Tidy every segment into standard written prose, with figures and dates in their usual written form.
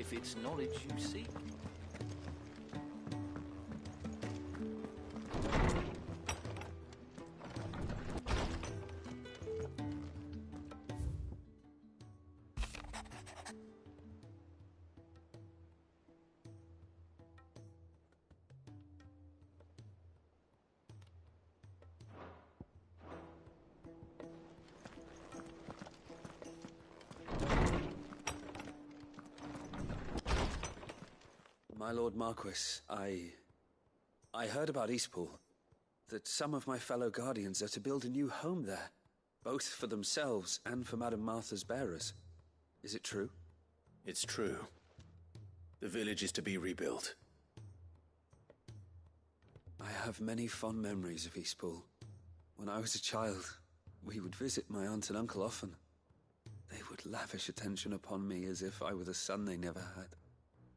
if it's knowledge you seek. My Lord Marquis, I heard about Eastpool, that some of my fellow Guardians are to build a new home there, both for themselves and for Madame Martha's bearers. Is it true? It's true. The village is to be rebuilt. I have many fond memories of Eastpool. When I was a child, we would visit my aunt and uncle often. They would lavish attention upon me as if I were the son they never had.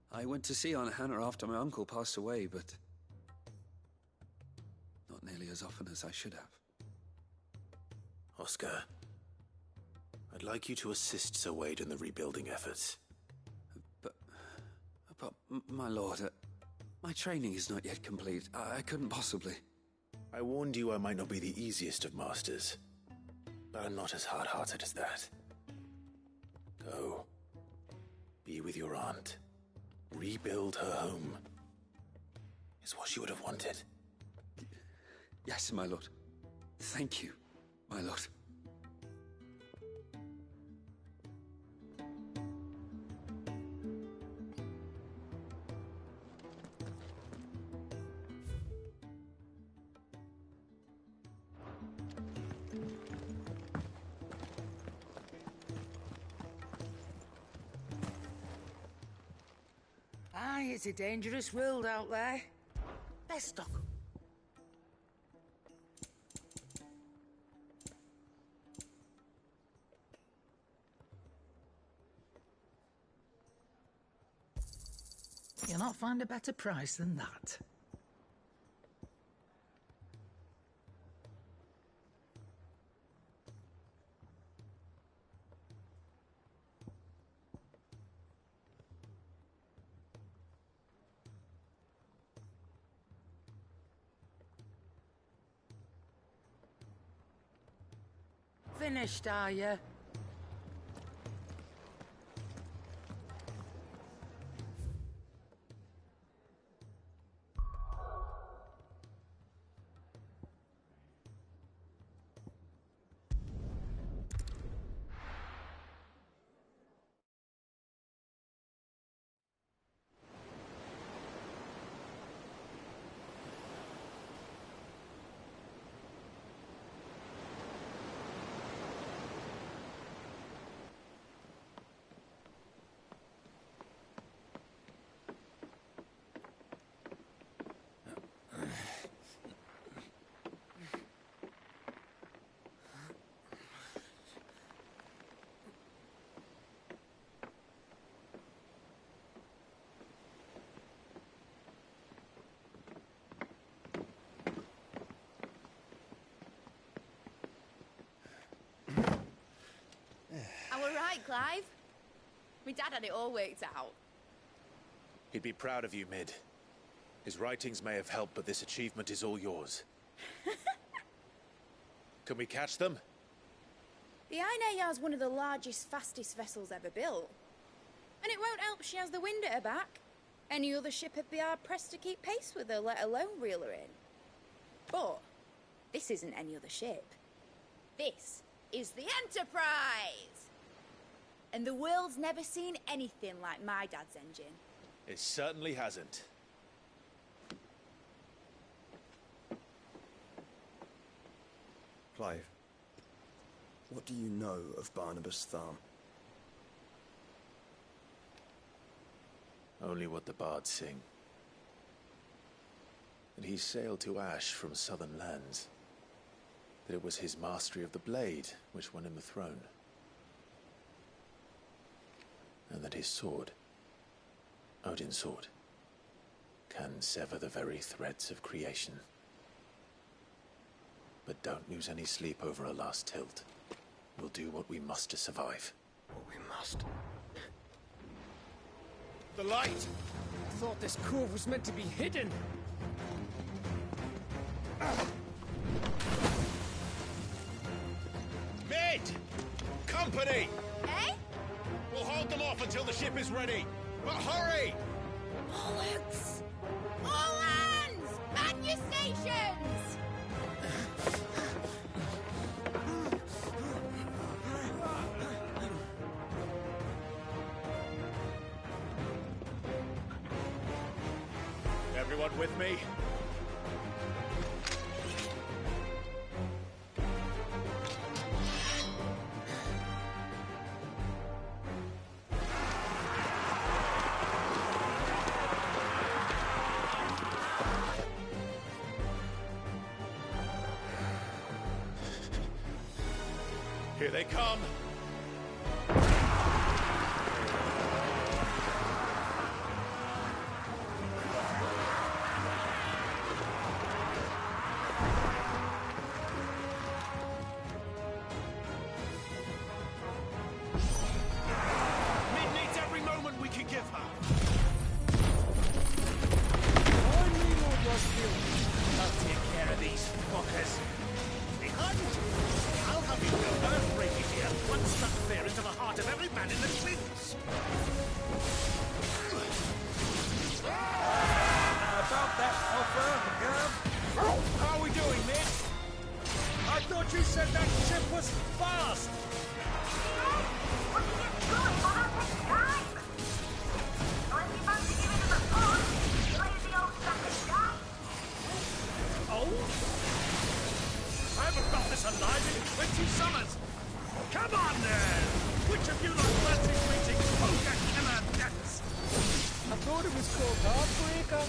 I went to see Aunt Hannah after my uncle passed away, but not nearly as often as I should have. Oscar, I'd like you to assist Sir Wade in the rebuilding efforts. But my lord, my training is not yet complete. I couldn't possibly. I warned you I might not be the easiest of masters, but I'm not as hard-hearted as that. Go. Be with your aunt. Rebuild her home. Is what she would have wanted. Yes, my lord. Thank you, my lord. Aye, it's a dangerous world out there. Best stock. You'll not find a better price than that. Finished, are you? I were right, Clive. My dad had it all worked out. He'd be proud of you, Mid. His writings may have helped, but this achievement is all yours. Can we catch them? The Ainayar's one of the largest, fastest vessels ever built. And it won't help she has the wind at her back. Any other ship would be hard-pressed to keep pace with her, let alone reel her in. But this isn't any other ship. This is the Enterprise! And the world's never seen anything like my dad's engine. It certainly hasn't. Clive, what do you know of Barnabas Thumb? Only what the bards sing. That he sailed to Ash from southern lands. That it was his mastery of the blade which won him the throne. And that his sword, Odin's sword, can sever the very threads of creation. But don't lose any sleep over a last tilt. We'll do what we must to survive. What we must. The light! I thought this cove was meant to be hidden. Mid! Company! Eh? We'll hold them off until the ship is ready. But hurry! Bollocks! All hands! Man your stations! Everyone with me? Here they come! Mid needs every moment we can give her! On me, Lord Rossfield. I'll take care of these fuckers. Behind you! I'll have you know earth-breaking here, one struck fear into the heart of every man in the twins! About that offer, Gov? How are we doing, Mid? I thought you said that ship was fast! Oh? I haven't felt this alive in 20 summers! Come on then! Which of you lot fancies meeting Poker Killer next? I thought it was called Heartbreaker.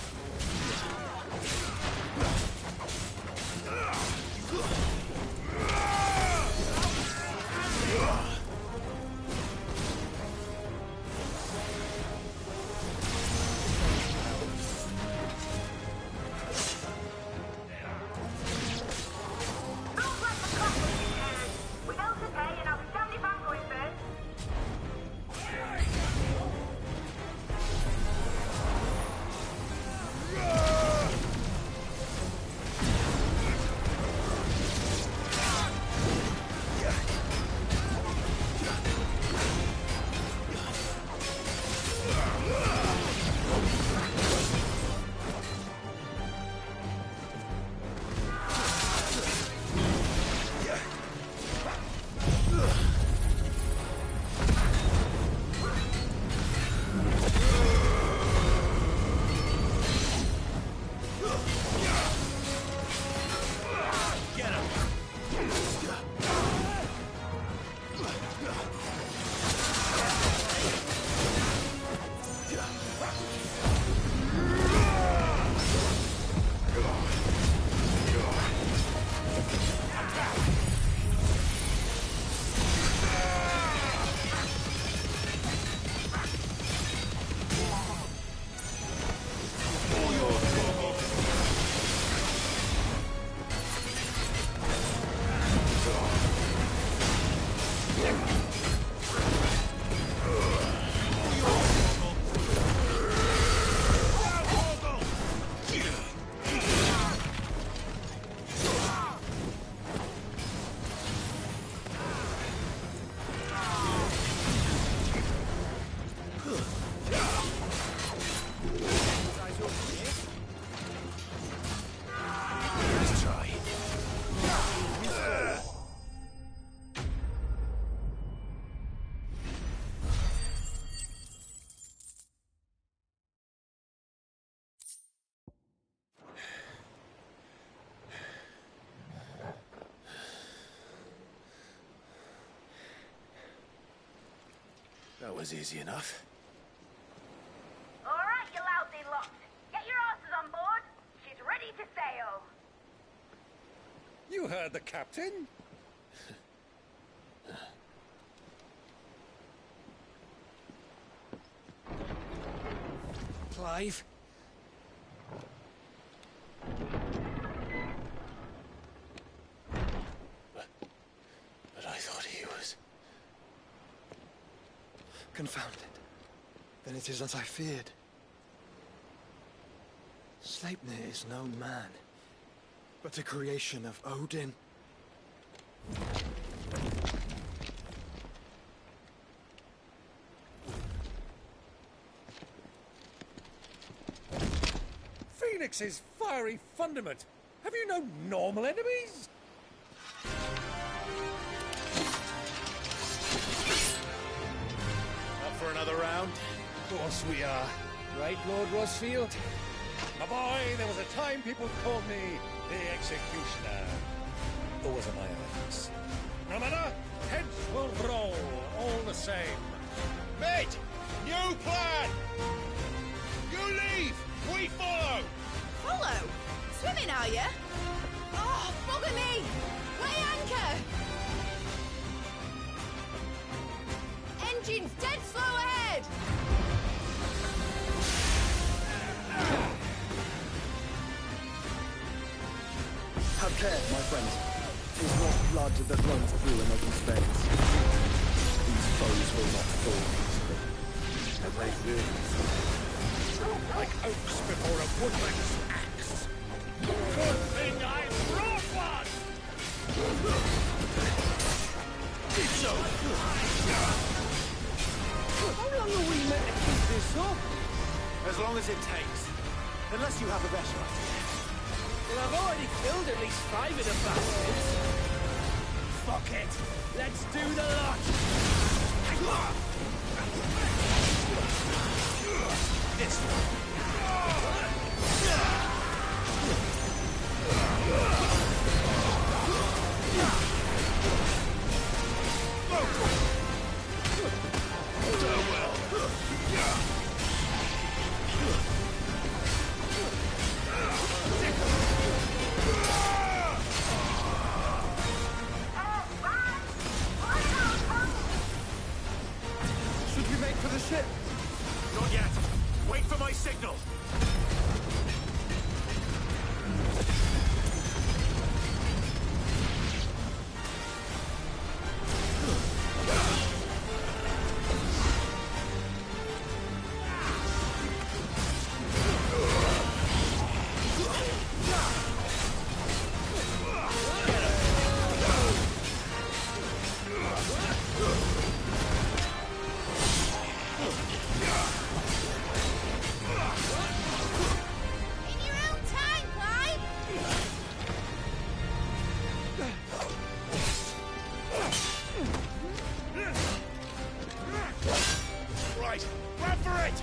That was easy enough. All right, you lousy lot. Get your asses on board. She's ready to sail. You heard the captain. Clive. But I thought he was... Confound it. Then it is as I feared. Sleipnir is no man, but a creation of Odin. Phoenix's fiery fundament. Have you no normal enemies? Up for another round? Of course we are. Right, Lord Rosfield? My boy, there was a time people called me the Executioner. Those are my eyes. No matter, heads will roll all the same. Mate! New plan! You leave! We follow! Follow? Swimming, are you? Oh, bugger me! Weigh anchor! Engines dead slow ahead! Have care, my friends. 'Tis not blood that runs through an open veins. These foes will not fall easily. As they will. Like oaks before a woodman's axe. Good thing I brought one! So, How long are we meant to keep this up? as long as it takes. Unless you have a better idea. Well, I've already killed at least 5 of the bastards. Fuck it. Let's do the lot. This Should we make for the ship? Not yet. Wait for my signal. In your own time, Clive! Right, run for it!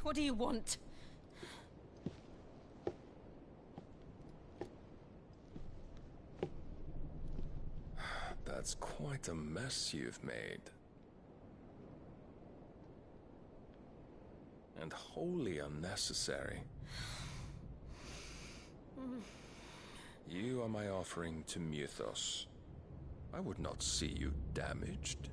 What do you want? That's quite a mess you've made. And wholly unnecessary. You are my offering to Mythos. I would not see you damaged.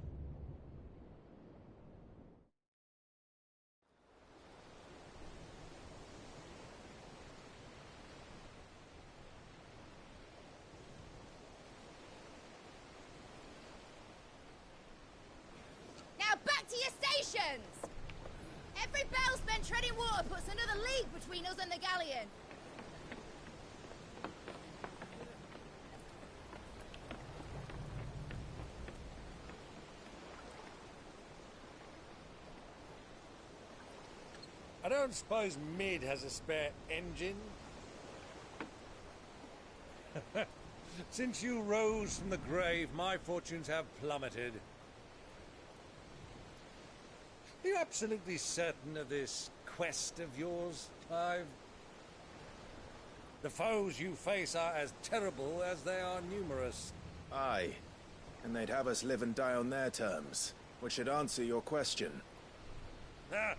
Now back to your stations! Every bell spent treading water puts another league between us and the galleon. I don't suppose Mid has a spare engine? Since you rose from the grave, my fortunes have plummeted. Are you absolutely certain of this quest of yours, Clive? The foes you face are as terrible as they are numerous. Aye. And they'd have us live and die on their terms, which should answer your question. Ah.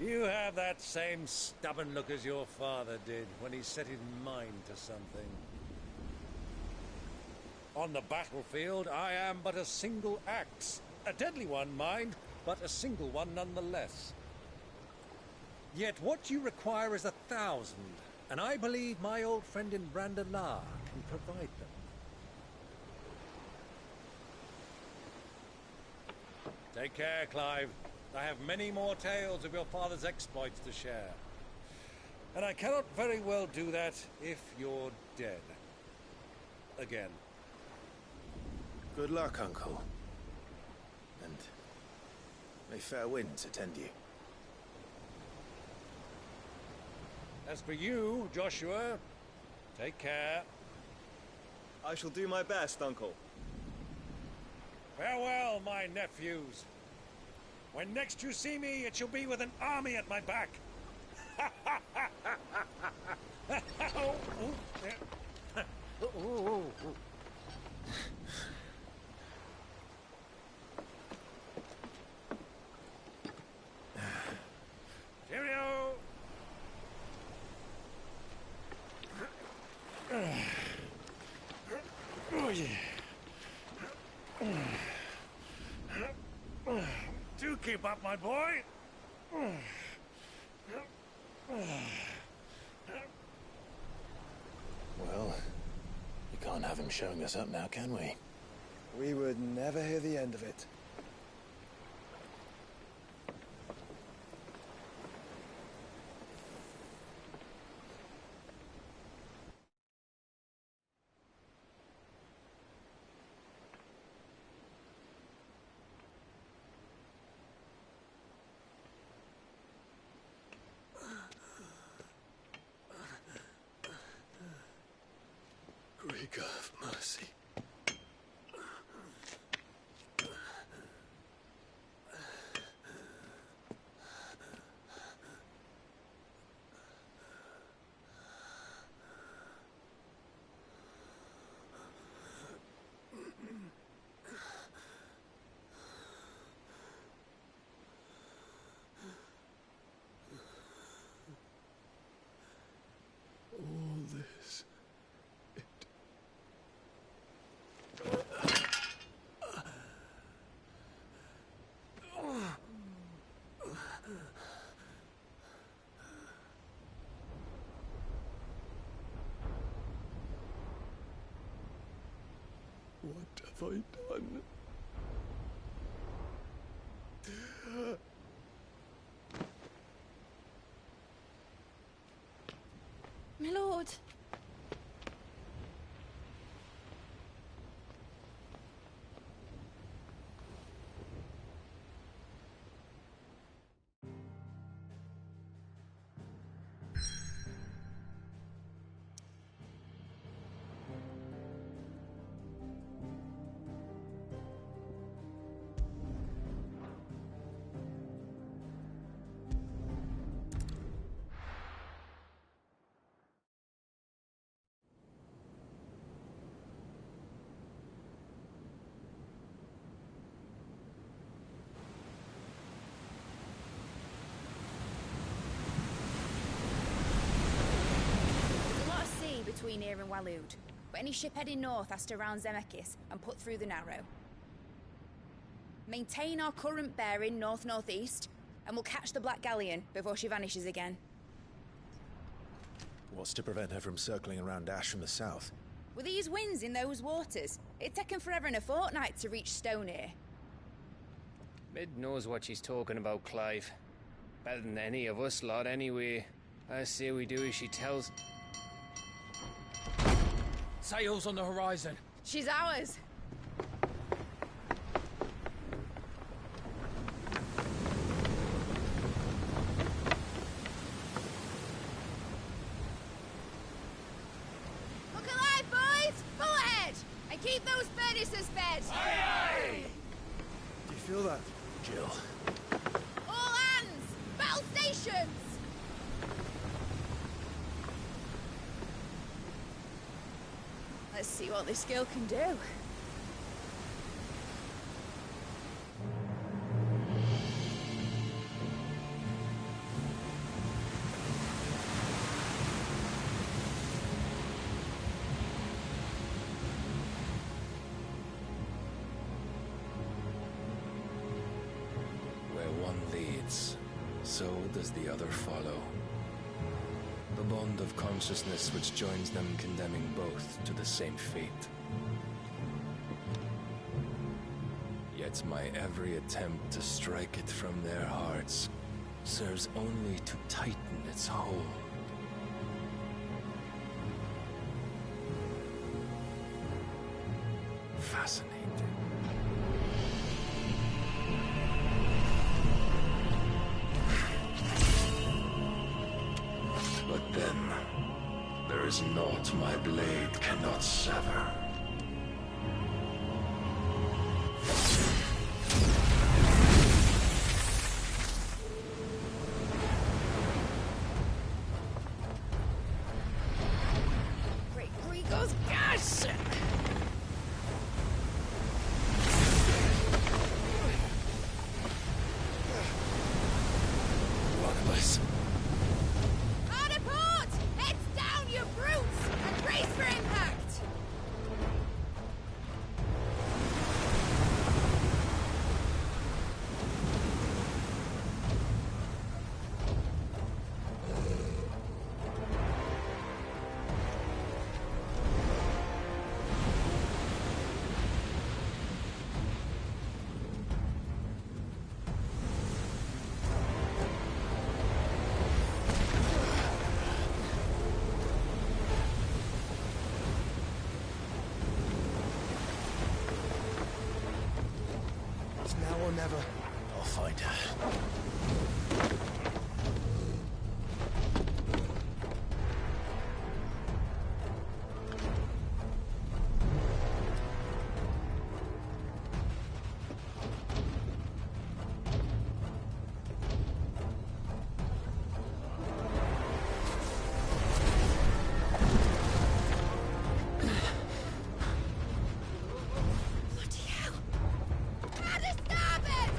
You have that same stubborn look as your father did when he set his mind to something. On the battlefield, I am but a single axe. A deadly one, mind, but a single one nonetheless. Yet what you require is 1,000, and I believe my old friend in Brandalar can provide them. Take care, Clive. I have many more tales of your father's exploits to share. And I cannot very well do that if you're dead. Again. Good luck, Uncle. And may fair winds attend you. As for you, Joshua, take care. I shall do my best, Uncle. Farewell, my nephews. When next you see me, it shall be with an army at my back. Cheerio! Oh, yeah. Do keep up, my boy. Well, we can't have him showing us up now, can we? We would never hear the end of it. Greek of mercy. All this. What have I done? My lord. between here and Waloed. But any ship heading north has to round Zemeckis and put through the Narrow. Maintain our current bearing north-northeast, and we'll catch the Black Galleon before she vanishes again. What's to prevent her from circling around Ash from the south? With these winds in those waters, it'd taken forever and a fortnight to reach Stonehenge. Mid knows what she's talking about, Clive. Better than any of us lot, anyway. I say we do as she tells. Sails on the horizon. She's ours. Look alive, boys! Pull ahead! And keep those furnaces fed! Aye, aye! Do you feel that? Jill. All hands! Battle stations! Let's see what this girl can do. Where one leads, so does the other follow. The bond of consciousness which joins them condemning both to the same fate. Yet my every attempt to strike it from their hearts serves only to tighten its hold. Fascinating. But then, there is naught my blade cannot sever. Great Gregor's gosh! Barnabas. Hard a port! Heads down, you brutes! And brace for impact! It's now or never. I'll find her. Bloody hell! Hard a starboard!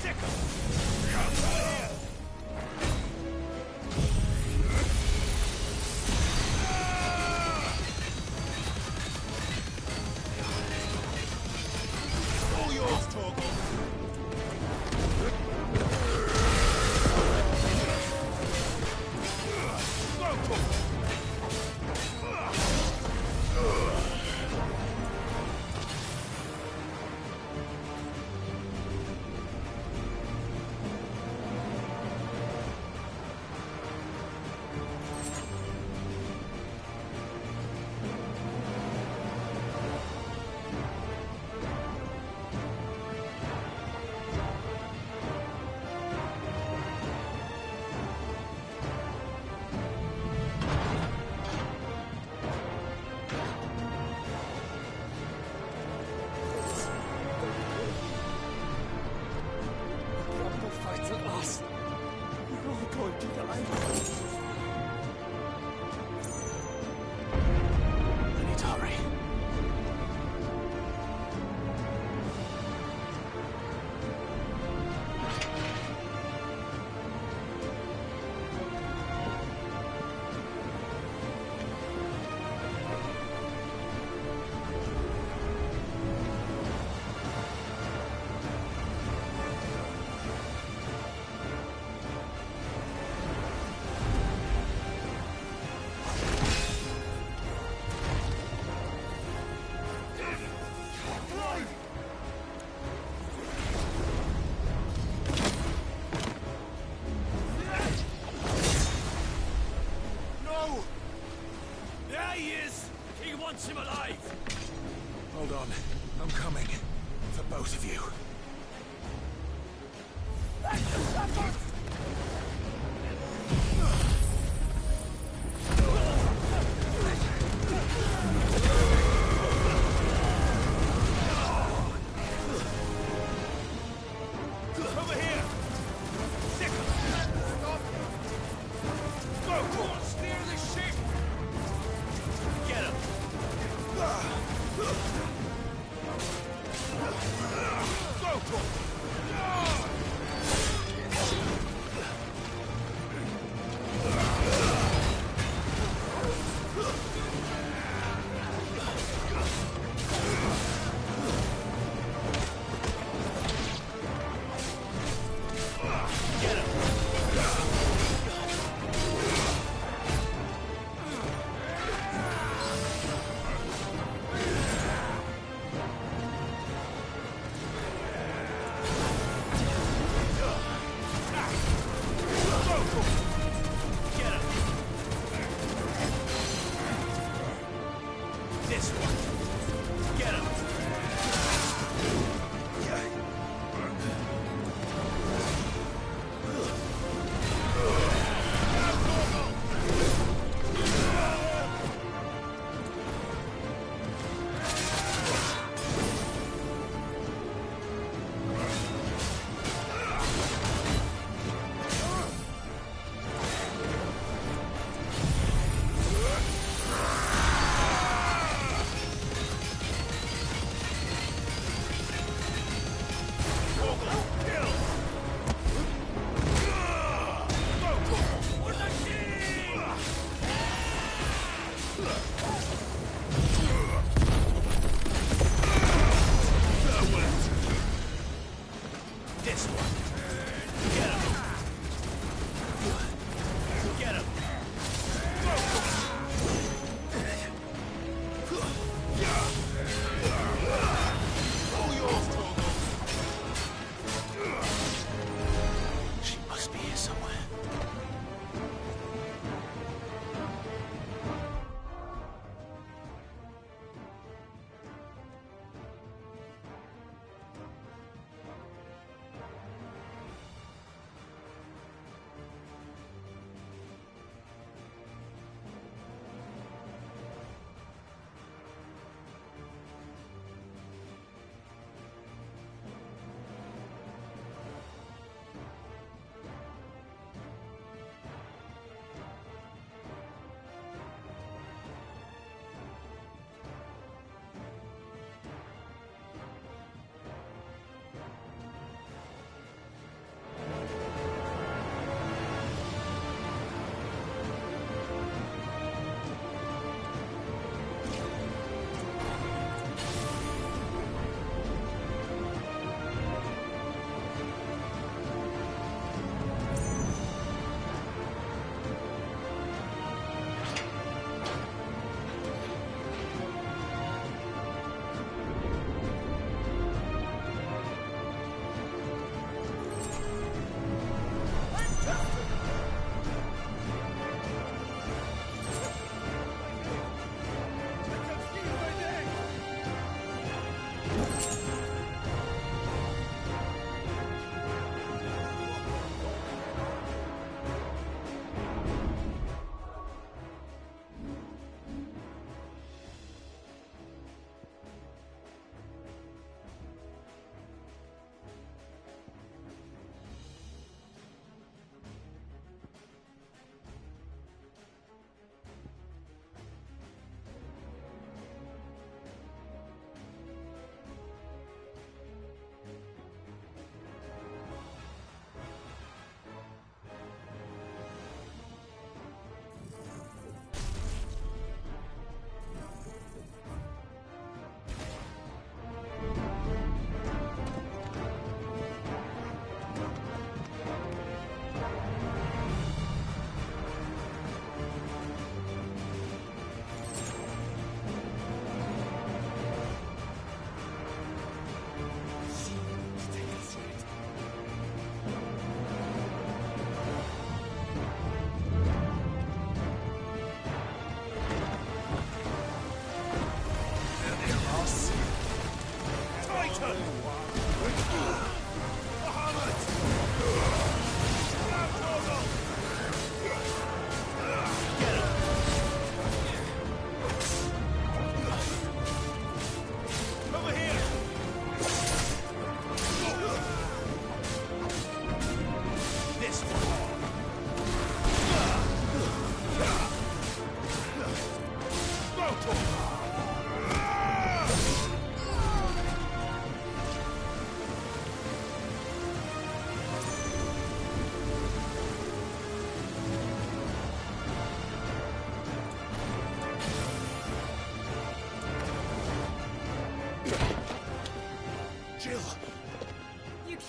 All yours, Torgal.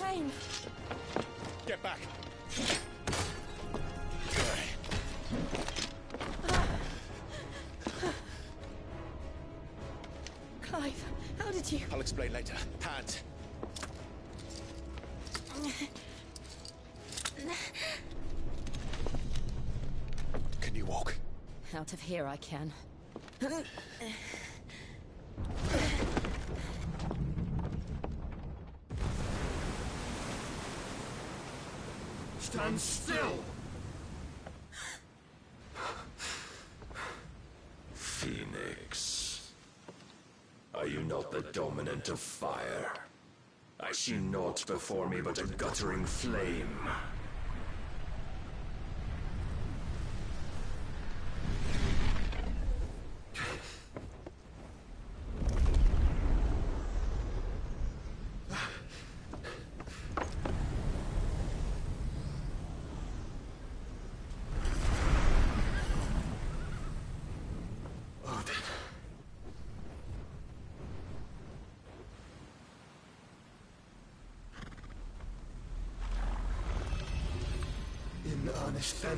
pain. Get back! Clive, how did you... I'll explain later. Hands. Can you walk? Out of here I can. Stand still! Phoenix. Are you not the dominant of fire? I see naught before me but a guttering flame. In earnest, then.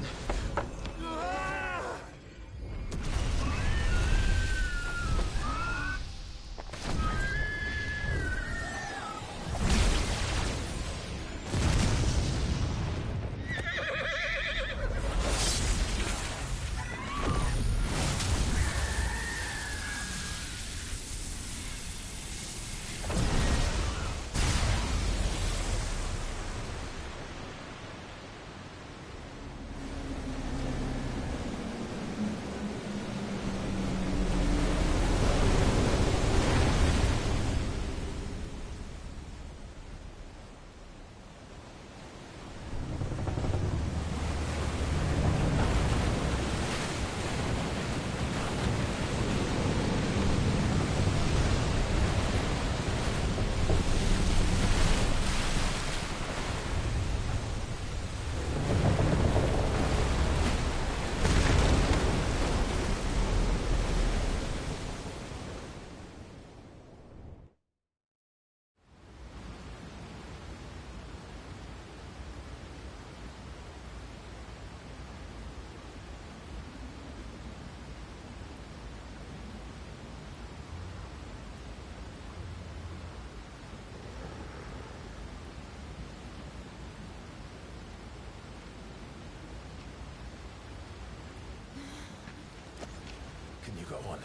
Can you go on?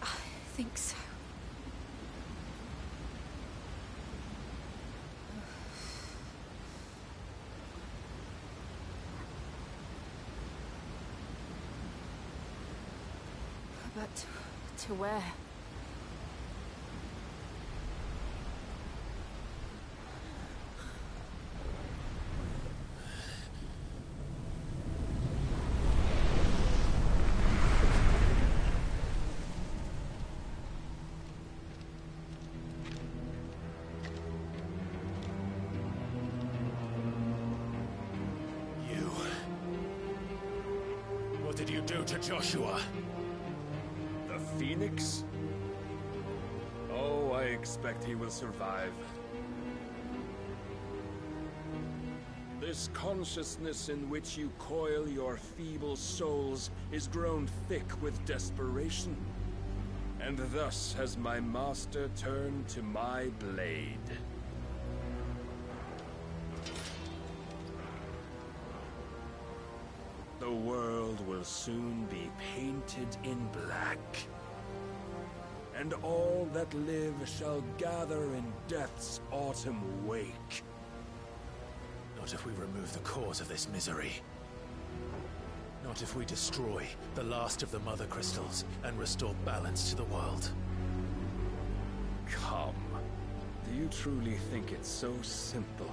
I think so. But to where? What did you do to Joshua? The Phoenix? Oh, I expect he will survive. This consciousness in which you coil your feeble souls is grown thick with desperation. And thus has my master turned to my blade. The world will soon be painted in black. And all that live shall gather in death's autumn wake. Not if we remove the cause of this misery. Not if we destroy the last of the Mother Crystals and restore balance to the world. Come. Do you truly think it's so simple?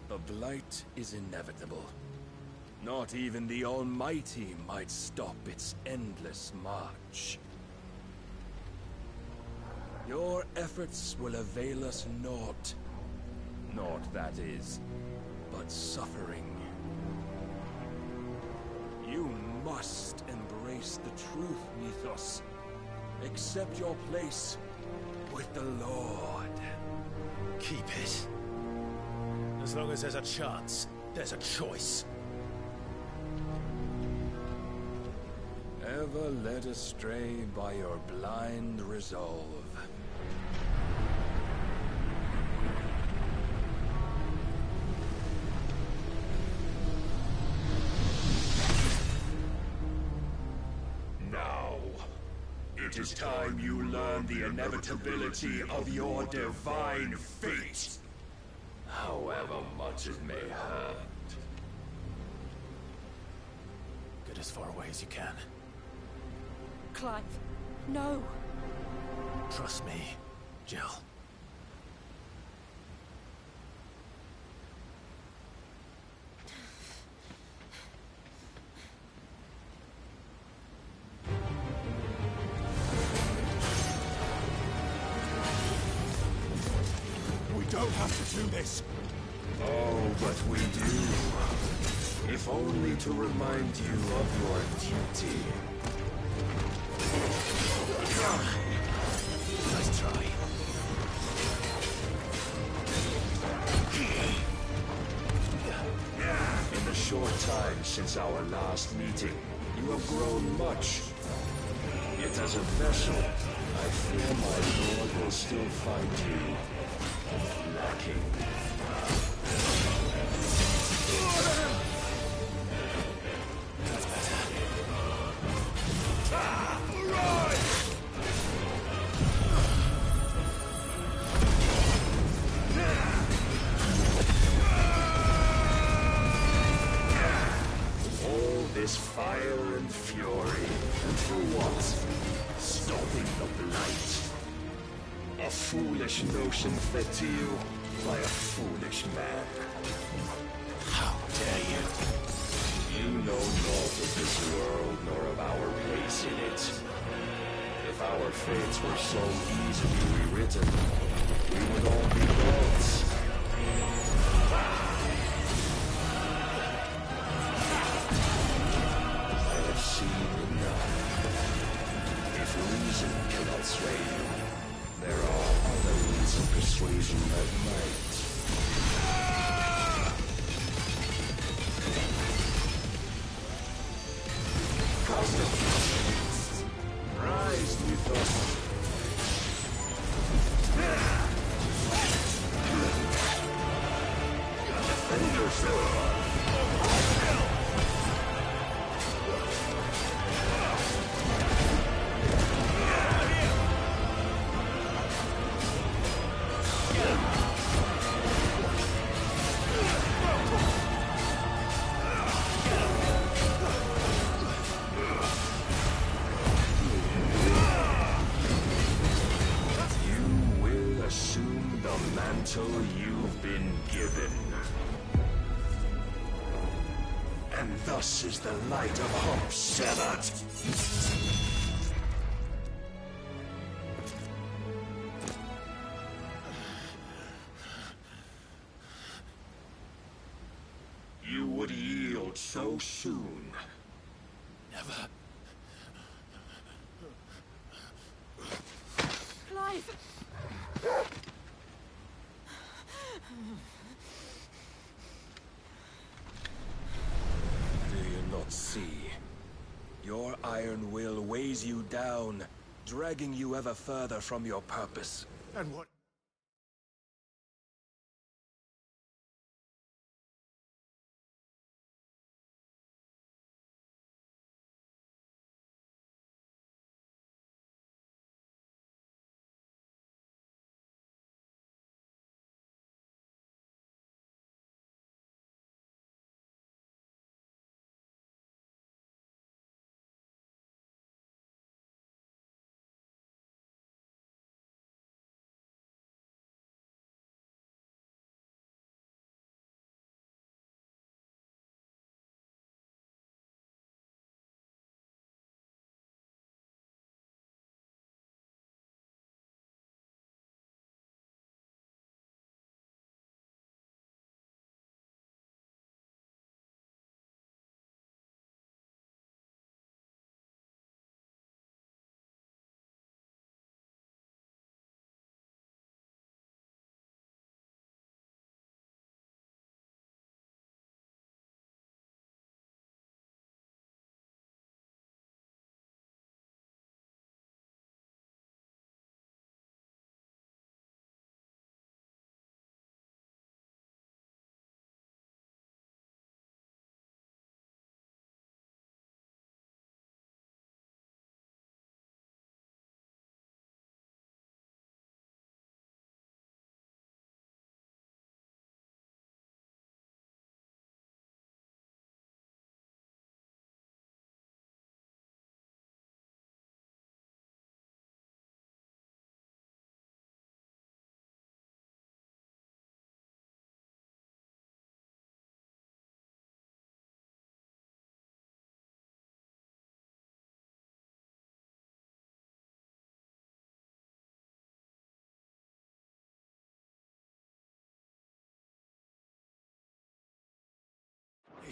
The blight is inevitable. Not even the Almighty might stop its endless march. Your efforts will avail us naught. Naught, that is, but suffering. You must embrace face the truth, Mythos. Accept your place with the Lord. Keep it. As long as there's a chance, there's a choice. Ever led astray by your blind resolve. Now, it is time you learn the inevitability of your divine fate, however much it may hurt. Get as far away as you can. Clive, no. Trust me, Jill. We don't have to do this. Oh, but we do. If only to remind you of your duty. Nice try. In the short time since our last meeting, you have grown much. Yet as a vessel, I fear my lord will still find you lacking. That's better. All this fire and fury, and for what? Stopping the blight. A foolish notion fed to you by a foolish man. How dare you? You know naught of this world nor of our place in it. If our fates were so easily rewritten, we would all be gods. I have seen enough. If reason cannot sway you, there are other means of persuasion that might. Rise, Mythos. Defend yourself. You will assume the mantle you've been given. And thus is the light of hope severed. You would yield so soon. Never. Clive! Do you not see? Your iron will weighs you down, dragging you ever further from your purpose. And what?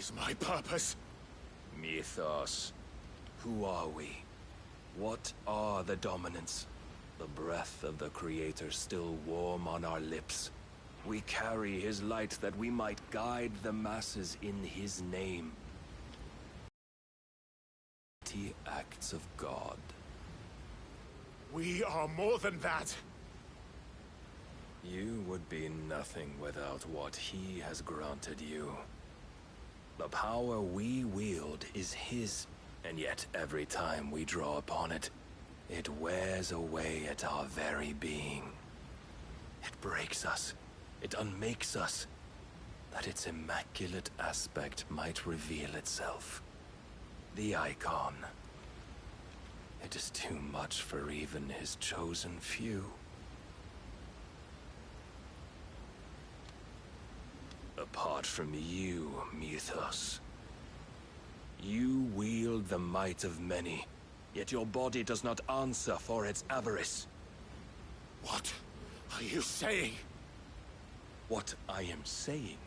is my purpose? Mythos. Who are we? What are the dominants? The breath of the Creator still warm on our lips. We carry his light that we might guide the masses in his name. Mighty acts of God. We are more than that. You would be nothing without what he has granted you. The power we wield is his, and yet every time we draw upon it, it wears away at our very being. It breaks us, it unmakes us, that its immaculate aspect might reveal itself. The icon. It is too much for even his chosen few. Apart from you, Mythos. You wield the might of many, yet your body does not answer for its avarice. What are you saying? What I am saying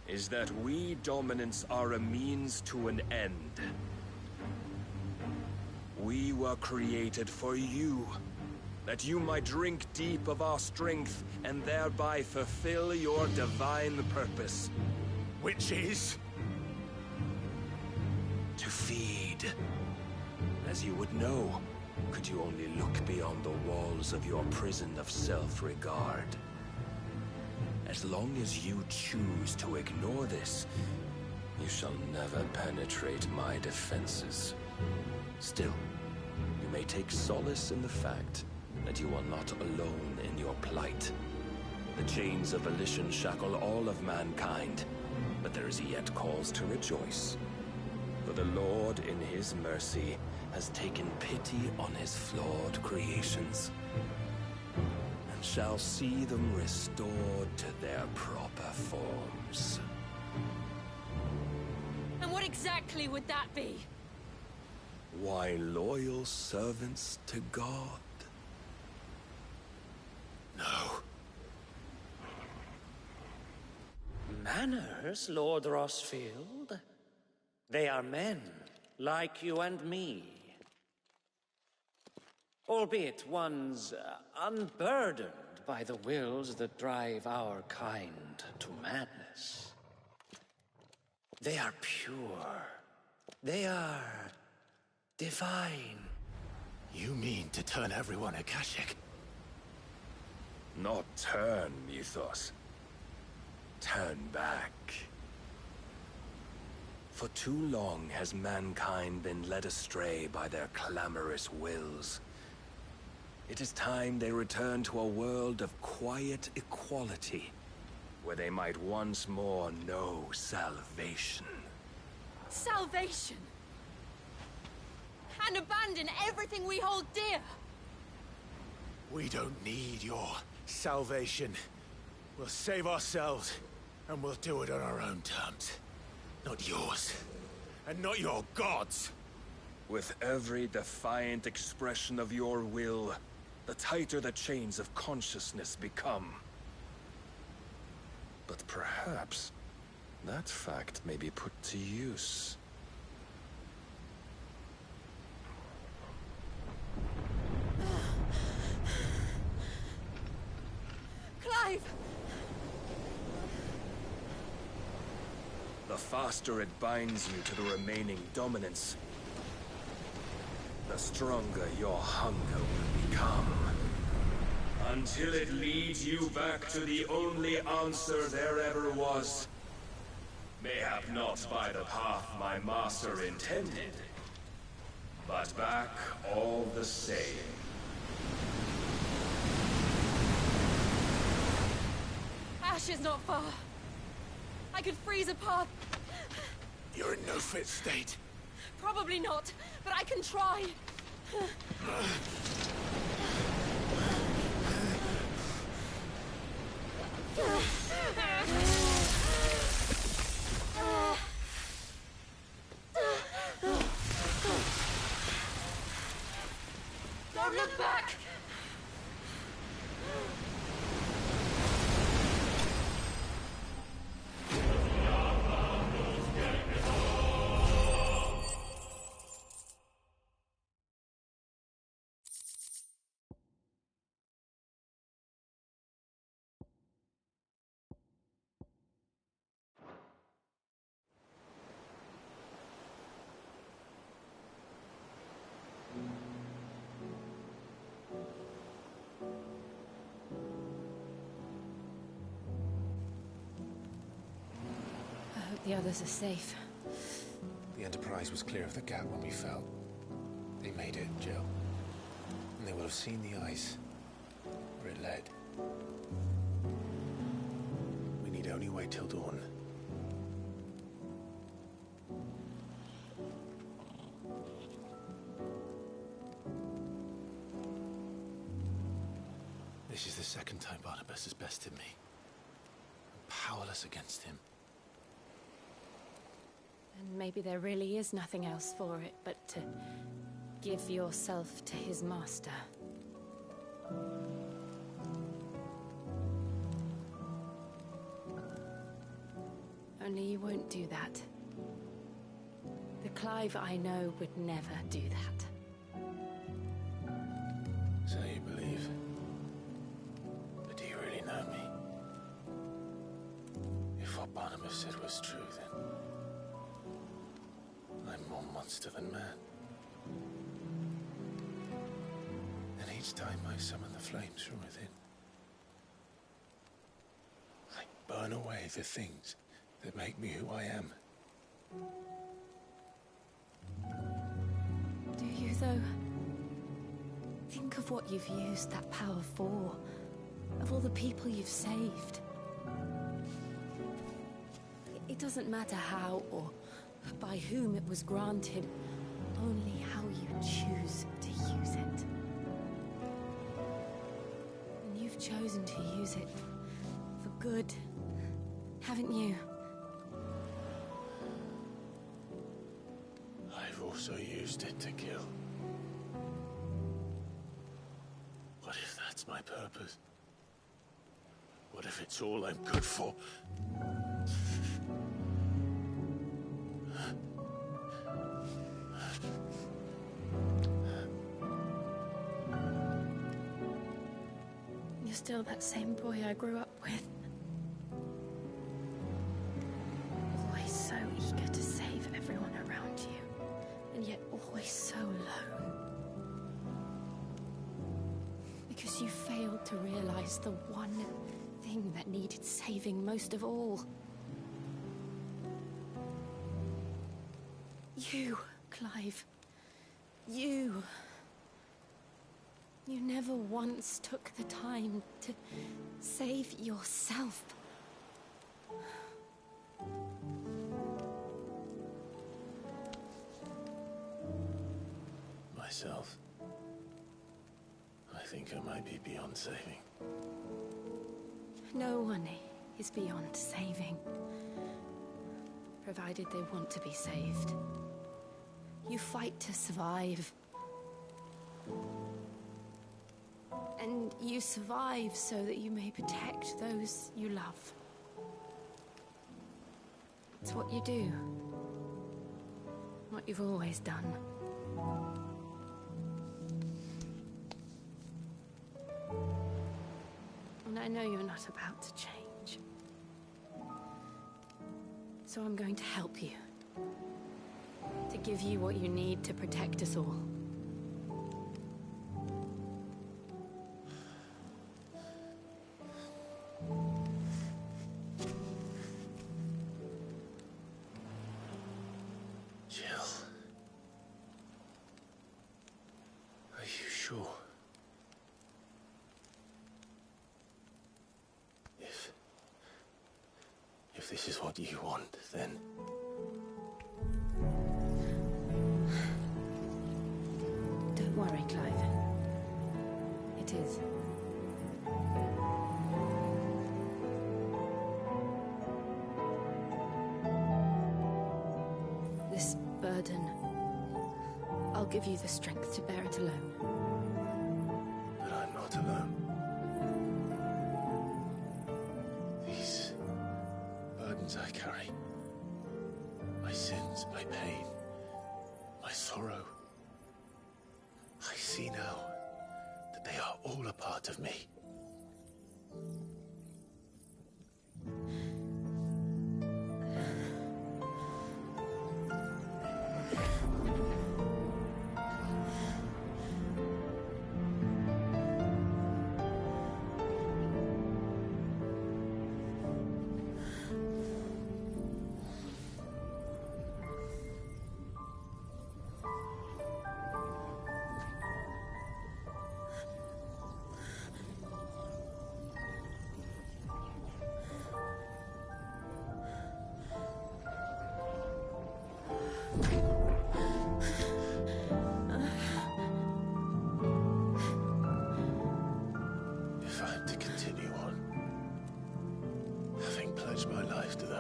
is that we dominants are a means to an end. We were created for you, that you might drink deep of our strength and thereby fulfill your divine purpose. Which is? To feed. As you would know, could you only look beyond the walls of your prison of self-regard. As long as you choose to ignore this, you shall never penetrate my defenses. Still, you may take solace in the fact that you are not alone in your plight. The chains of volition shackle all of mankind, but there is yet cause to rejoice. For the Lord, in his mercy, has taken pity on his flawed creations, and shall see them restored to their proper forms. And what exactly would that be? Why, loyal servants to God. No. Manners, Lord Rossfield? They are men, like you and me. Albeit ones unburdened by the wills that drive our kind to madness. They are pure. They are divine. You mean to turn everyone Akashic? Not turn, Mythos. Turn back. For too long has mankind been led astray by their clamorous wills. It is time they return to a world of quiet equality, where they might once more know salvation. Salvation? And abandon everything we hold dear? We don't need your salvation. We'll save ourselves, and we'll do it on our own terms. Not yours, and not your gods. With every defiant expression of your will, the tighter the chains of consciousness become. But perhaps that fact may be put to use. Clive! The faster it binds you to the remaining dominance, the stronger your hunger will become. Until it leads you back to the only answer there ever was. Mayhap not by the path my master intended, but back all the same. Ash is not far. I could freeze a path. You're in no fit state. Probably not, but I can try. Don't look back! The others are safe. The Enterprise was clear of the gap when we fell. They made it, Jill. And they will have seen the ice where it led. We need only wait till dawn. This is the second time Barnabas has bested me. I'm powerless against him. And maybe there really is nothing else for it but to give yourself to his master. Only you won't do that. The Clive I know would never do that. So you believe? But do you really know me? If what Barnabas said was true, then I'm more monster than man. And each time I summon the flames from within, I burn away the things that make me who I am. Do you, though? Think of what you've used that power for. Of all the people you've saved. It doesn't matter how or by whom it was granted, only how you choose to use it. And you've chosen to use it for good, haven't you? I've also used it to kill. What if that's my purpose? What if it's all I'm good for? You're still that same boy I grew up with. Always so eager to save everyone around you, and yet always so alone. Because you failed to realize the one thing that needed saving most of all. You, Clive. You. You never once took the time to save yourself. Myself? I think I might be beyond saving. No one is beyond saving. Provided they want to be saved. You fight to survive. And you survive so that you may protect those you love. It's what you do. What you've always done. And I know you're not about to change. So I'm going to help you. To give you what you need to protect us all. Jill. Are you sure? If this is what you want, then... Don't worry, Clive. It is. This burden, I'll give you the strength to bear it alone. But I'm not alone. These burdens I carry, my sins, my pain, my sorrow, I see now that they are all a part of me.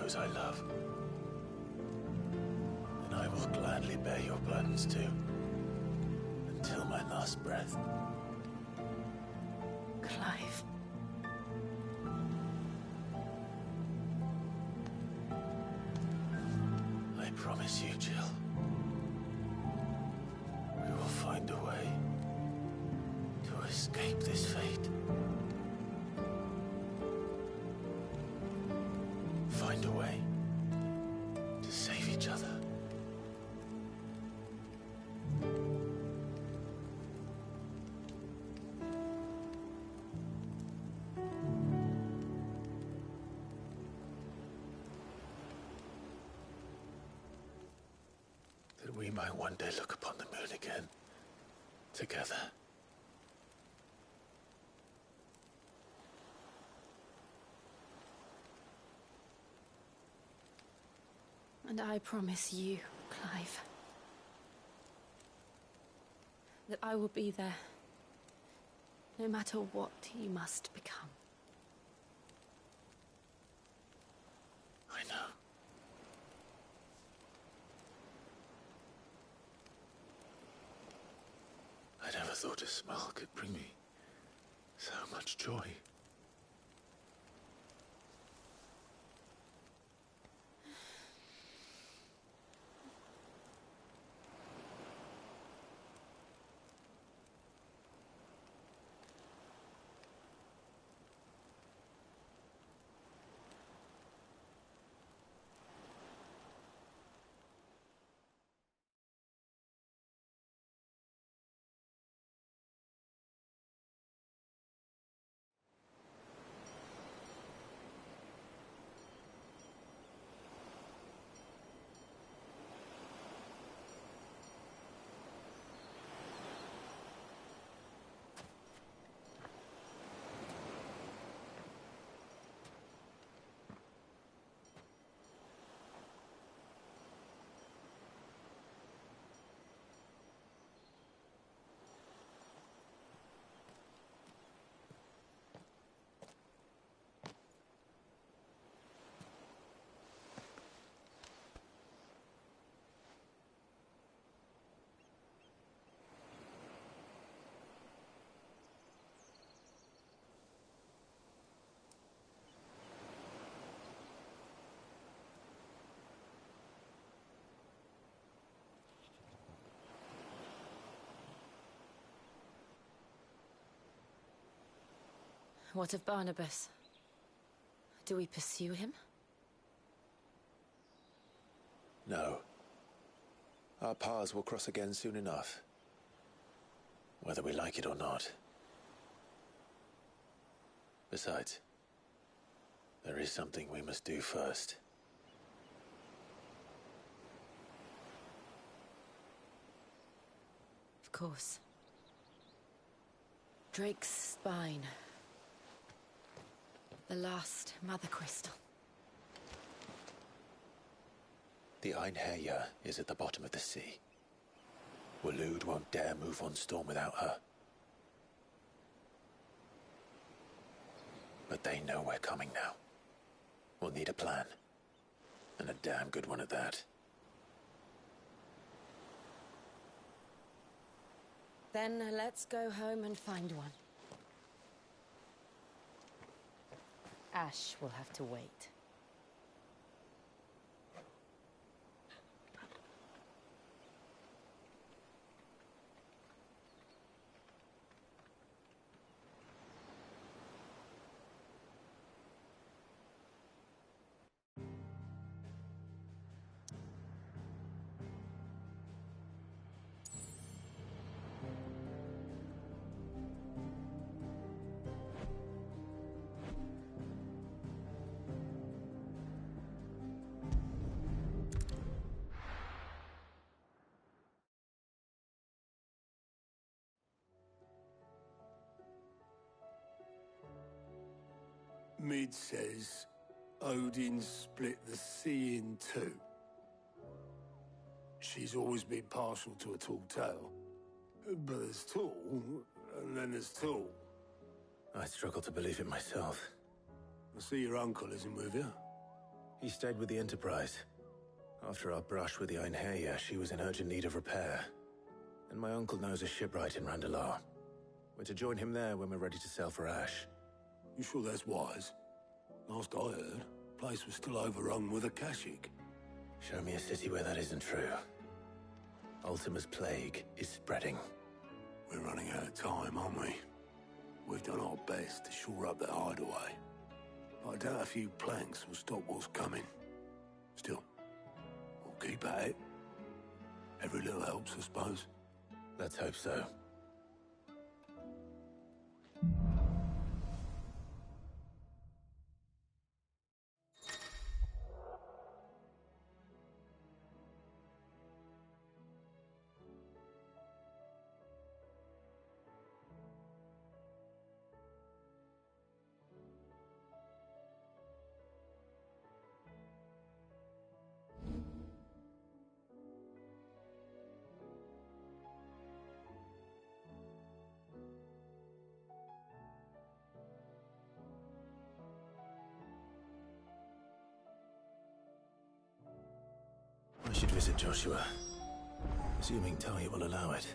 those I love. And I will gladly bear your burdens too, until my last breath. Clive. I promise you, Jill. We will find a way to escape this fate. Find a way to save each other. That we might one day look upon the moon again, together. And I promise you, Clive, that I will be there, no matter what you must become. I know. I never thought a smile could bring me so much joy. What of Barnabas? Do we pursue him? No. Our paths will cross again soon enough. Whether we like it or not. Besides, there is something we must do first. Of course. Drake's spine. The last Mother Crystal. The Einherjar is at the bottom of the sea. Waloed won't dare move on Storm without her. But they know we're coming now. We'll need a plan. And a damn good one at that. Then let's go home and find one. Ash will have to wait. Mid says Odin split the sea in two. She's always been partial to a tall tale. But there's tall, and then there's tall. I struggle to believe it myself. I see your uncle isn't with you. He stayed with the Enterprise. After our brush with the Einherja, she was in urgent need of repair. And my uncle knows a shipwright in Randalar. We're to join him there when we're ready to sail for Ash. You sure that's wise? Last I heard, the place was still overrun with Akashic. Show me a city where that isn't true. Ultima's plague is spreading. We're running out of time, aren't we? We've done our best to shore up that hideaway. But I doubt a few planks will stop what's coming. Still, we'll keep at it. Every little helps, I suppose. Let's hope so. I should visit Joshua, assuming Talia will allow it.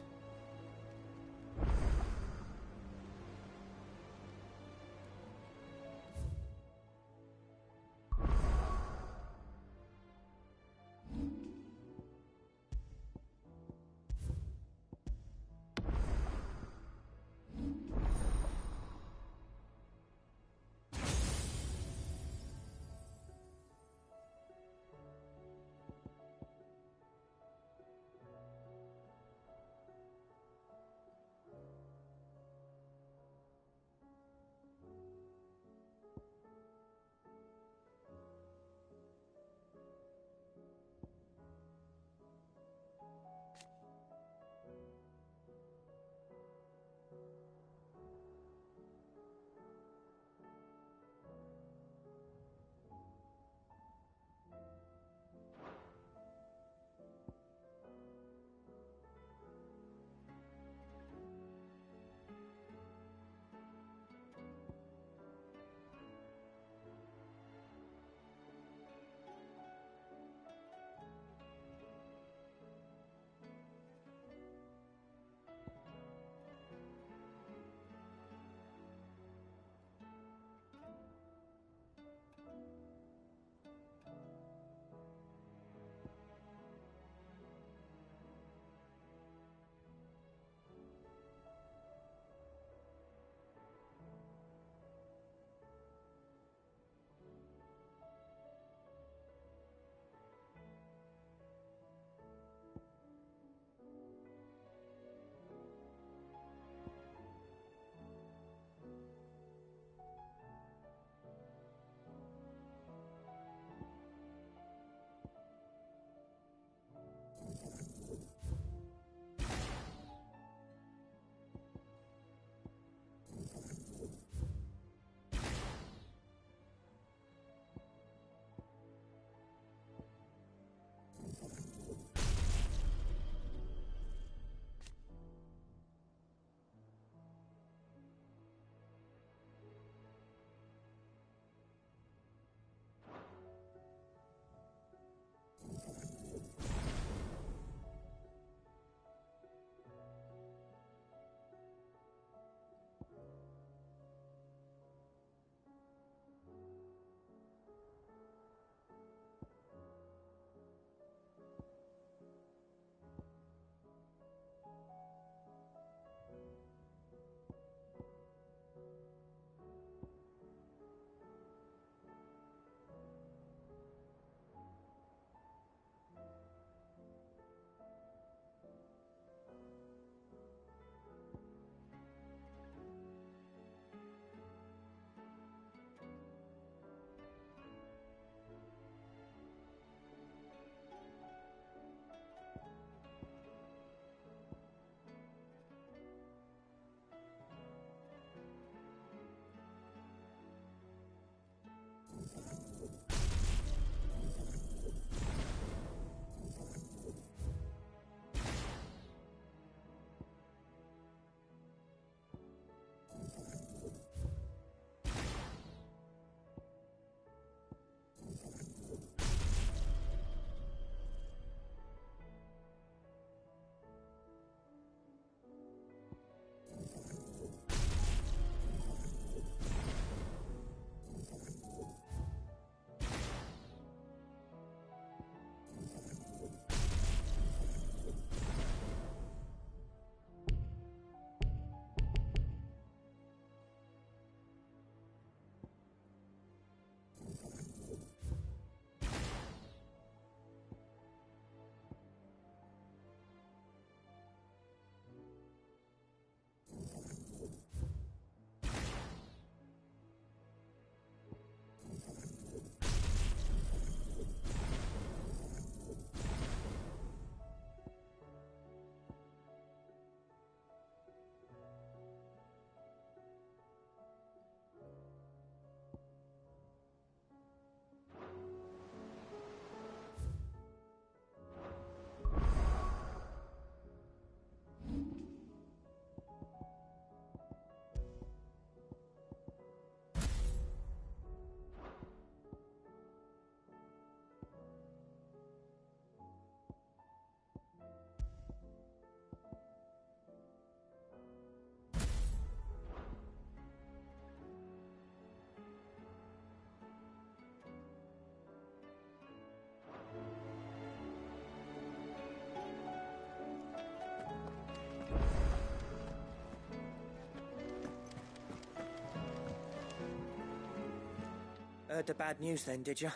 Heard the bad news then, did you?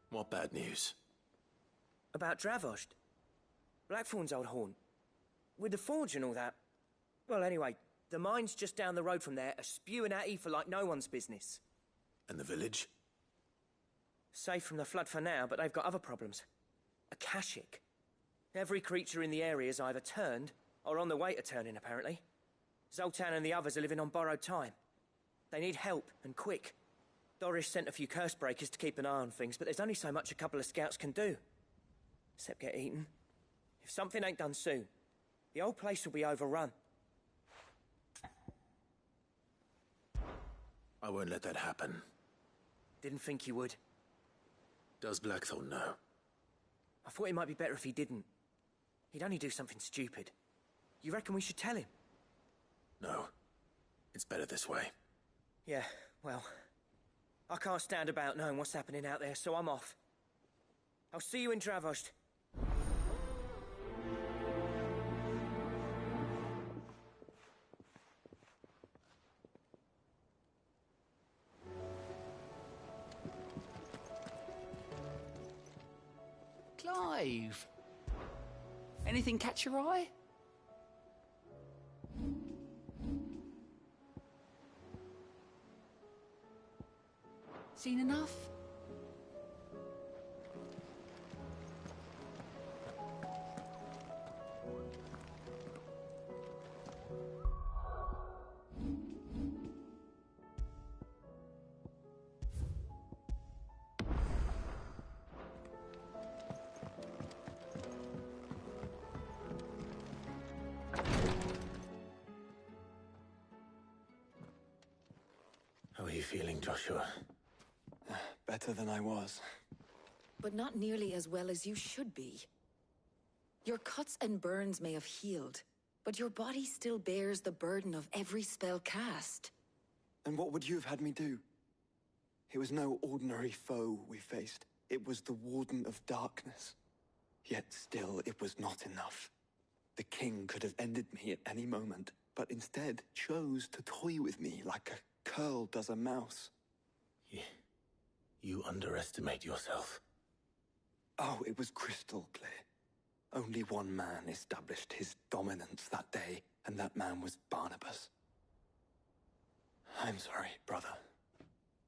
What bad news? About Dravost. Blackthorn's old haunt. With the forge and all that. Well, anyway, the mines just down the road from there are spewing out ether like no one's business. And the village? Safe from the flood for now, but they've got other problems. Akashic. Every creature in the area's either turned, or on the way to turning, apparently. Zoltan and the others are living on borrowed time. They need help, and quick. Doris sent a few curse breakers to keep an eye on things, but there's only so much a couple of scouts can do. Except get eaten. If something ain't done soon, the old place will be overrun. I won't let that happen. Didn't think you would. Does Blackthorn know? I thought it might be better if he didn't. He'd only do something stupid. You reckon we should tell him? No. It's better this way. Yeah, well... I can't stand about knowing what's happening out there, so I'm off. I'll see you in Dravost. Clive! Anything catch your eye? Seen enough? How are you feeling, Joshua? Better than I was. But not nearly as well as you should be. Your cuts and burns may have healed, but your body still bears the burden of every spell cast. And what would you have had me do? It was no ordinary foe we faced. It was the Warden of Darkness. Yet still, it was not enough. The king could have ended me at any moment, but instead chose to toy with me like a curl does a mouse. You underestimate yourself. Oh, it was crystal clear. Only one man established his dominance that day, and that man was Barnabas. I'm sorry, brother.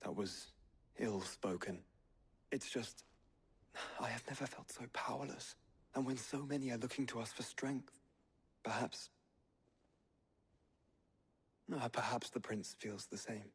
That was ill-spoken. It's just... I have never felt so powerless. And when so many are looking to us for strength, perhaps the prince feels the same.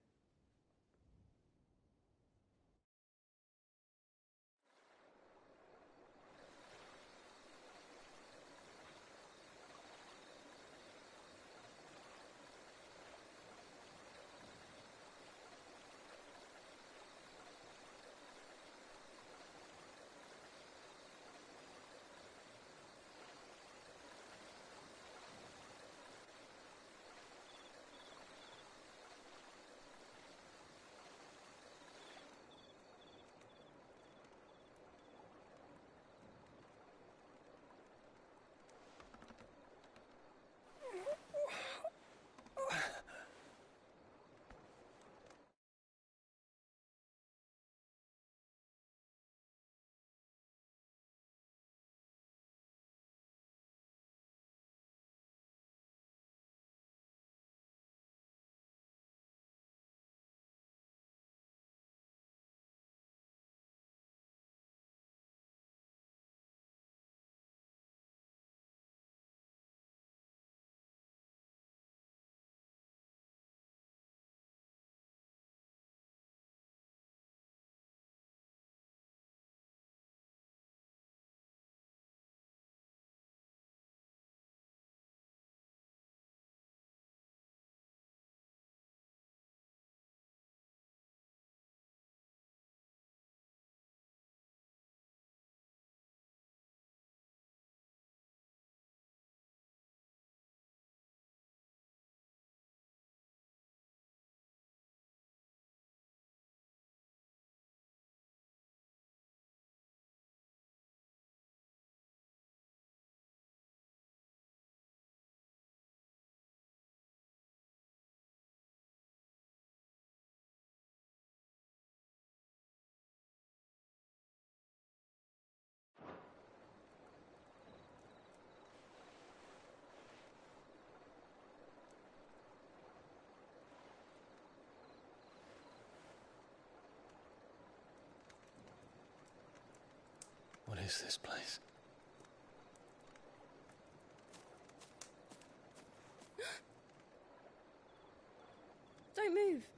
is this place? Don't move.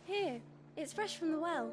Here, it's fresh from the well.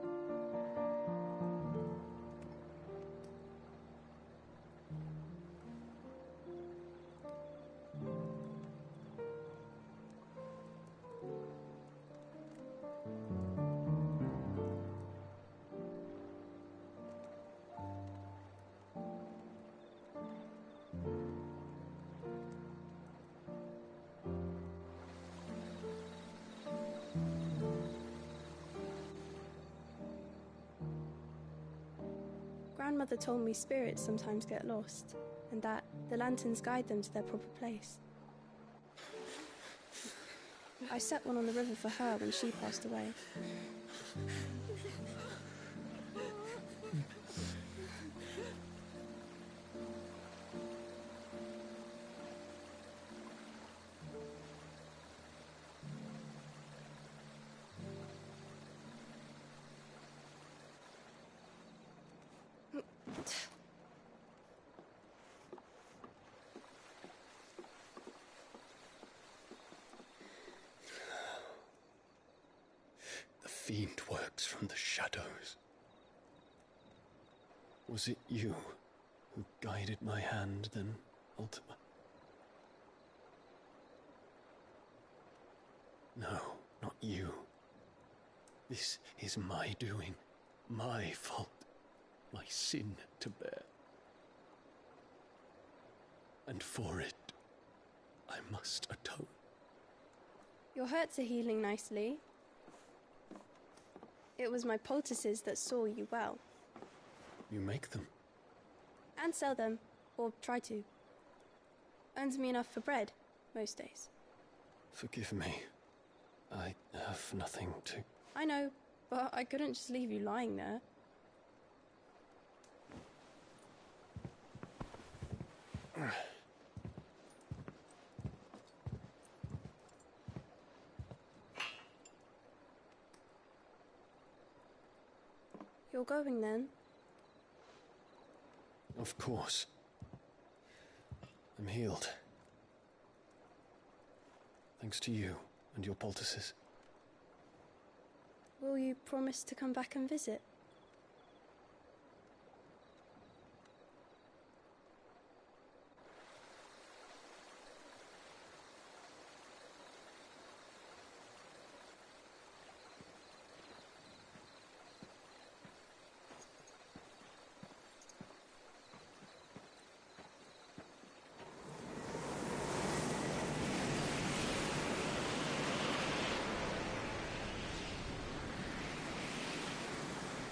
Grandmother told me spirits sometimes get lost, and that the lanterns guide them to their proper place. I set one on the river for her when she passed away. The fiend works from the shadows. Was it you who guided my hand then, Ultima? No, not you. This is my doing, my fault, my sin to bear. And for it, I must atone. Your hurts are healing nicely. It was my poultices that saw you well. You make them? And sell them, or try to. Earns me enough for bread, most days. Forgive me. I have nothing to... I know, but I couldn't just leave you lying there. You're going then? Of course. I'm healed. Thanks to you and your poultices. Will you promise to come back and visit?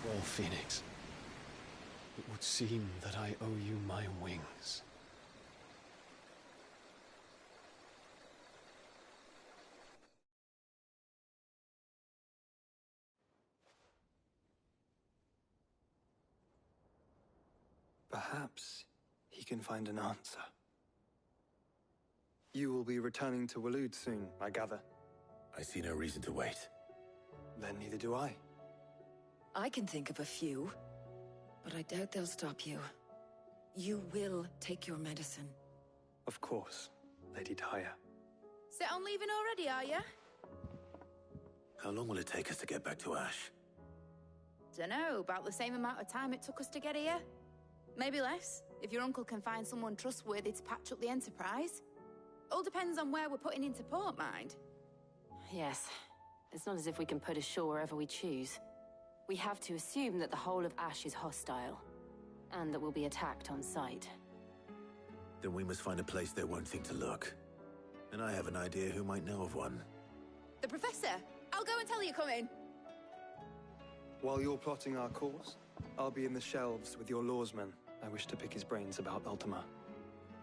Well, Phoenix, it would seem that I owe you my wings. Perhaps he can find an answer. You will be returning to Waloed soon, I gather. I see no reason to wait. Then neither do I. I can think of a few, but I doubt they'll stop you. You will take your medicine. Of course, Lady Daya. Set on leaving already, are you? How long will it take us to get back to Ash? Dunno, about the same amount of time it took us to get here. Maybe less, if your uncle can find someone trustworthy to patch up the Enterprise. All depends on where we're putting into port, mind. Yes. It's not as if we can put ashore wherever we choose. We have to assume that the whole of Ash is hostile, and that we'll be attacked on sight. Then we must find a place they won't think to look. And I have an idea who might know of one. The Professor! I'll go and tell you coming! While you're plotting our course, I'll be in the shelves with your lawsmen, I wish to pick his brains about Ultima.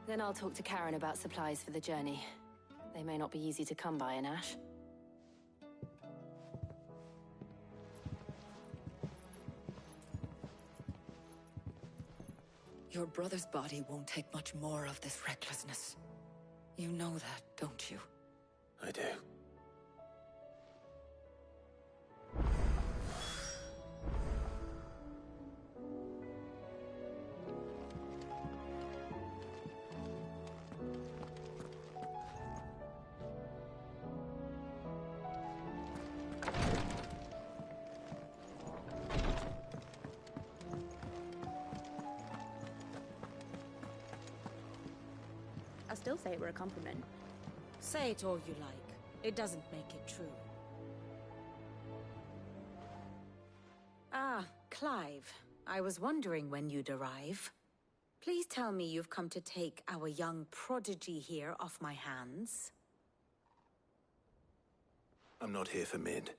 Then I'll talk to Karen about supplies for the journey. They may not be easy to come by in Ash. Your brother's body won't take much more of this recklessness. You know that, don't you? I do. I still say it were a compliment. Say it all you like. It doesn't make it true. Ah, Clive. I was wondering when you'd arrive. Please tell me you've come to take our young prodigy here off my hands. I'm not here for Mid.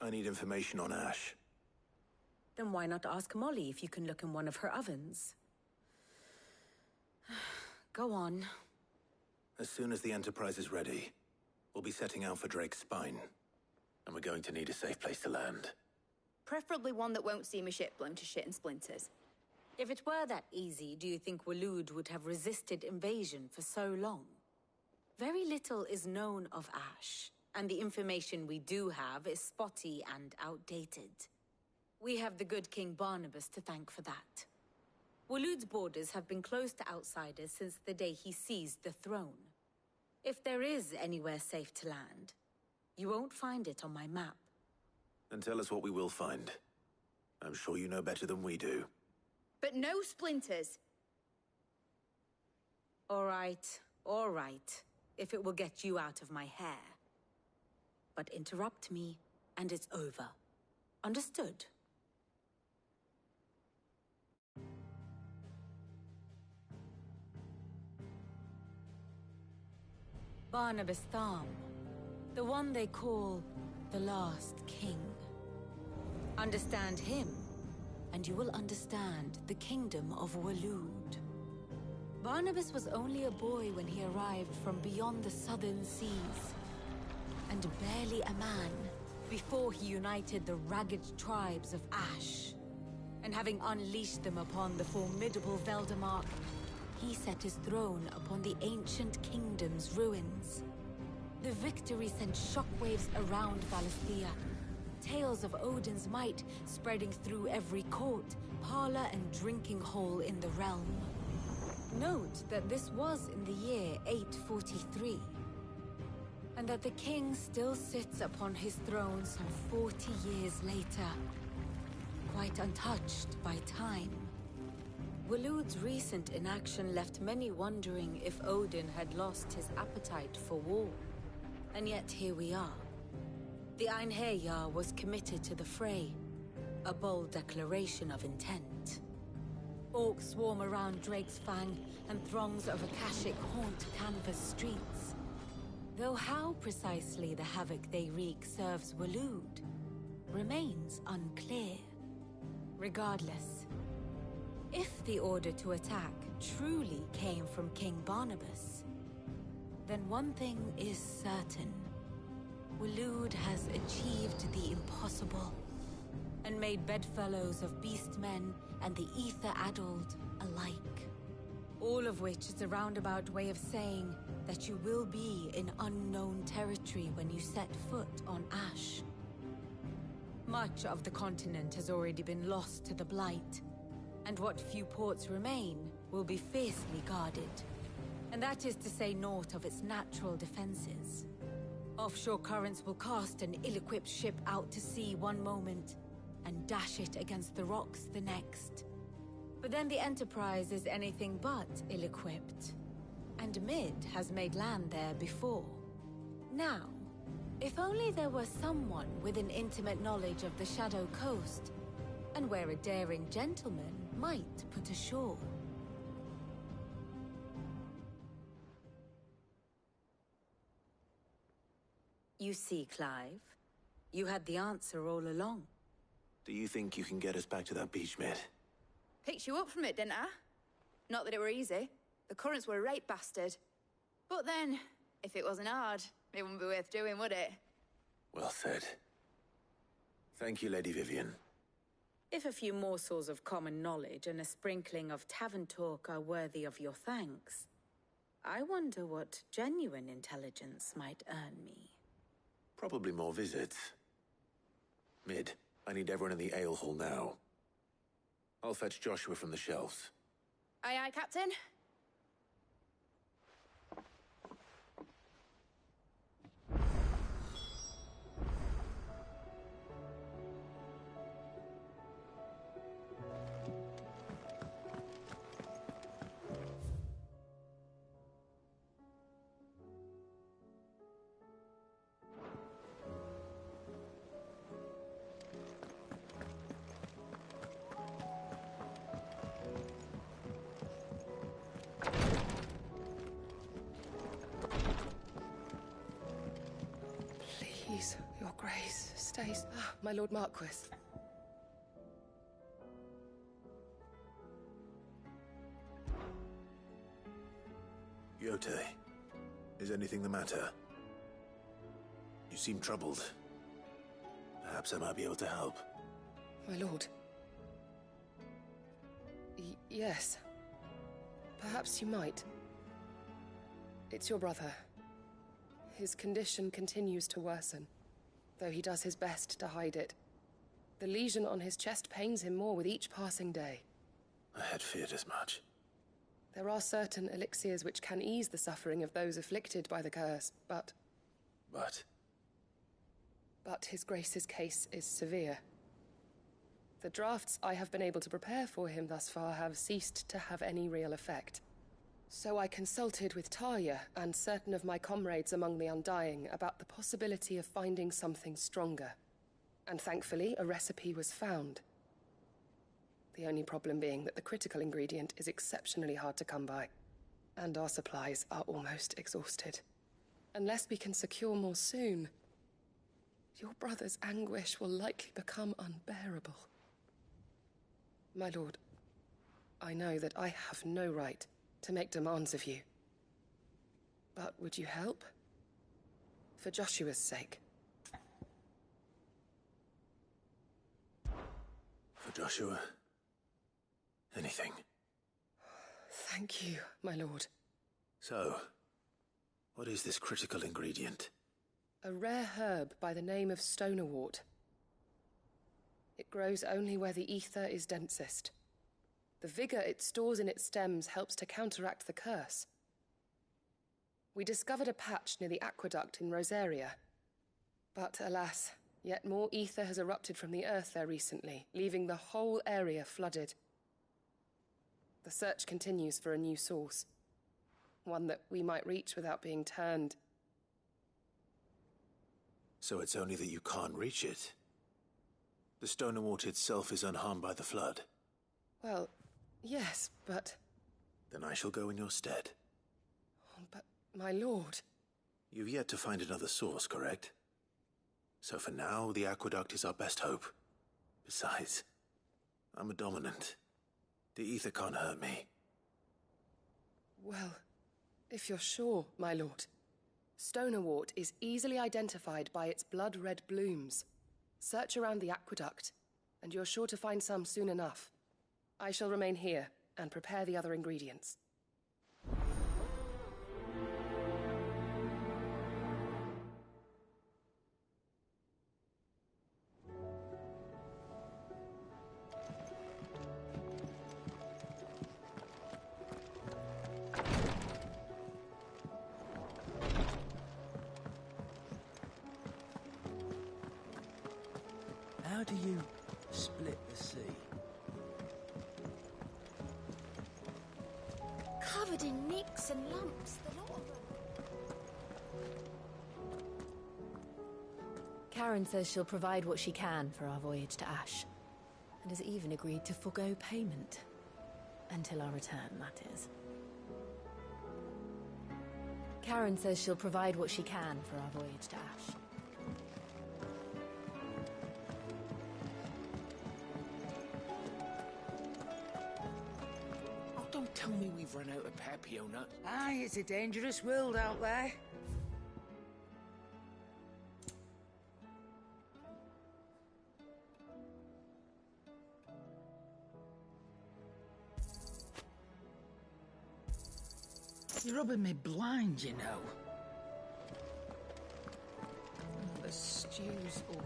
I need information on Ash. Then why not ask Molly if you can look in one of her ovens? Go on. As soon as the Enterprise is ready, we'll be setting out for Drake's Spine. And we're going to need a safe place to land. Preferably one that won't see my ship blown to shit and splinters. If it were that easy, do you think Waloed would have resisted invasion for so long? Very little is known of Ash, and the information we do have is spotty and outdated. We have the good King Barnabas to thank for that. Waloed's borders have been closed to outsiders since the day he seized the throne. If there is anywhere safe to land, you won't find it on my map. Then tell us what we will find. I'm sure you know better than we do. But no splinters! All right, if it will get you out of my hair. But interrupt me, and it's over. Understood? Barnabas Tharm, the one they call the Last King. Understand him, and you will understand the kingdom of Waloed. Barnabas was only a boy when he arrived from beyond the southern seas, and barely a man before he united the ragged tribes of Ash. And having unleashed them upon the formidable Veldamark, he set his throne upon the ancient kingdom's ruins. The victory sent shockwaves around Valisthea, tales of Odin's might spreading through every court, parlor, and drinking hole in the realm. Note that this was in the year 843, and that the king still sits upon his throne some 40 years later, quite untouched by time. Waloed's recent inaction left many wondering if Odin had lost his appetite for war. And yet here we are. The Einherjar was committed to the fray, a bold declaration of intent. Orcs swarm around Drake's Fang, and throngs of Akashic haunt Canvas streets. Though how precisely the havoc they wreak serves Waloed remains unclear. Regardless, if the order to attack truly came from King Barnabas, then one thing is certain. Waloed has achieved the impossible, and made bedfellows of beastmen and the ether-addled alike. All of which is a roundabout way of saying that you will be in unknown territory when you set foot on Ash. Much of the continent has already been lost to the Blight, and what few ports remain will be fiercely guarded. And that is to say naught of its natural defenses. Offshore currents will cast an ill-equipped ship out to sea one moment, and dash it against the rocks the next. But then the Enterprise is anything but ill-equipped. And Mid has made land there before. Now, if only there were someone with an intimate knowledge of the Shadow Coast, and where a daring gentleman might put ashore. You see, Clive, you had the answer all along. Do you think you can get us back to that beach, Mid? Picked you up from it, didn't I? Not that it were easy. The currents were a right bastard. But then, if it wasn't hard, it wouldn't be worth doing, would it? Well said. Thank you, Lady Vivian. If a few morsels of common knowledge and a sprinkling of tavern talk are worthy of your thanks, I wonder what genuine intelligence might earn me. Probably more visits. Mid, I need everyone in the ale hall now. I'll fetch Joshua from the shelves. Aye, aye, Captain. Please, your grace, stays. My Lord Marquis. Yote, is anything the matter? You seem troubled. Perhaps I might be able to help. My lord. Yes. Perhaps you might. It's your brother. His condition continues to worsen, though he does his best to hide it. The lesion on his chest pains him more with each passing day. I had feared as much. There are certain elixirs which can ease the suffering of those afflicted by the curse, but... But his grace's case is severe. The drafts I have been able to prepare for him thus far have ceased to have any real effect. So I consulted with Talia and certain of my comrades among the Undying about the possibility of finding something stronger. And thankfully, a recipe was found. The only problem being that the critical ingredient is exceptionally hard to come by, and our supplies are almost exhausted. Unless we can secure more soon, your brother's anguish will likely become unbearable. My lord, I know that I have no right to make demands of you. But would you help? For Joshua's sake. For Joshua? Anything. Thank you, my lord. So, what is this critical ingredient? A rare herb by the name of stonerwort. It grows only where the ether is densest. The vigor it stores in its stems helps to counteract the curse. We discovered a patch near the aqueduct in Rosaria. But alas, yet more ether has erupted from the earth there recently, leaving the whole area flooded. The search continues for a new source. One that we might reach without being turned. So it's only that you can't reach it? The Stonerwort itself is unharmed by the flood? Well, yes, but... Then I shall go in your stead. But, my lord... You've yet to find another source, correct? So for now, the aqueduct is our best hope. Besides, I'm a dominant. The ether can't hurt me. Well, if you're sure, my lord. Stonerwort is easily identified by its blood-red blooms. Search around the aqueduct, and you're sure to find some soon enough. I shall remain here and prepare the other ingredients. How do you split the sea? Covered in nicks and lumps, the lot of them. Karen says she'll provide what she can for our voyage to Ash, and has even agreed to forgo payment. Until our return, that is. Karen says she'll provide what she can for our voyage to Ash. you've run out of papio nuts. Aye, it's a dangerous world out there. You're rubbing me blind, you know. The stew's awful.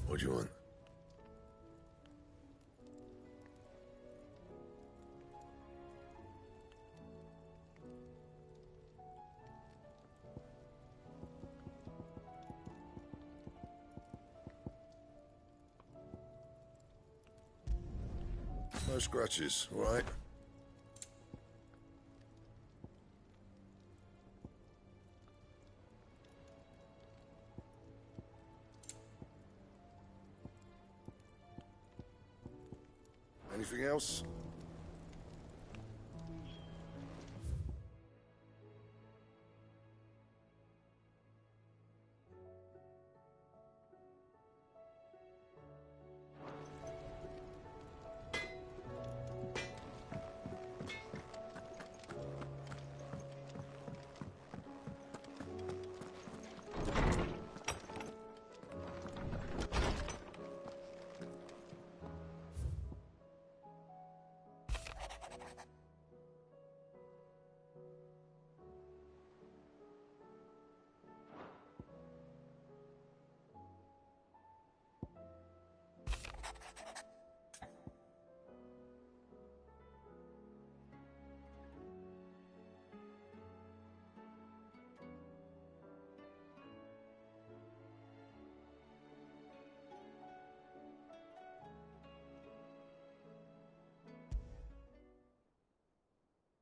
What do you want? No scratches, all right? Anything else?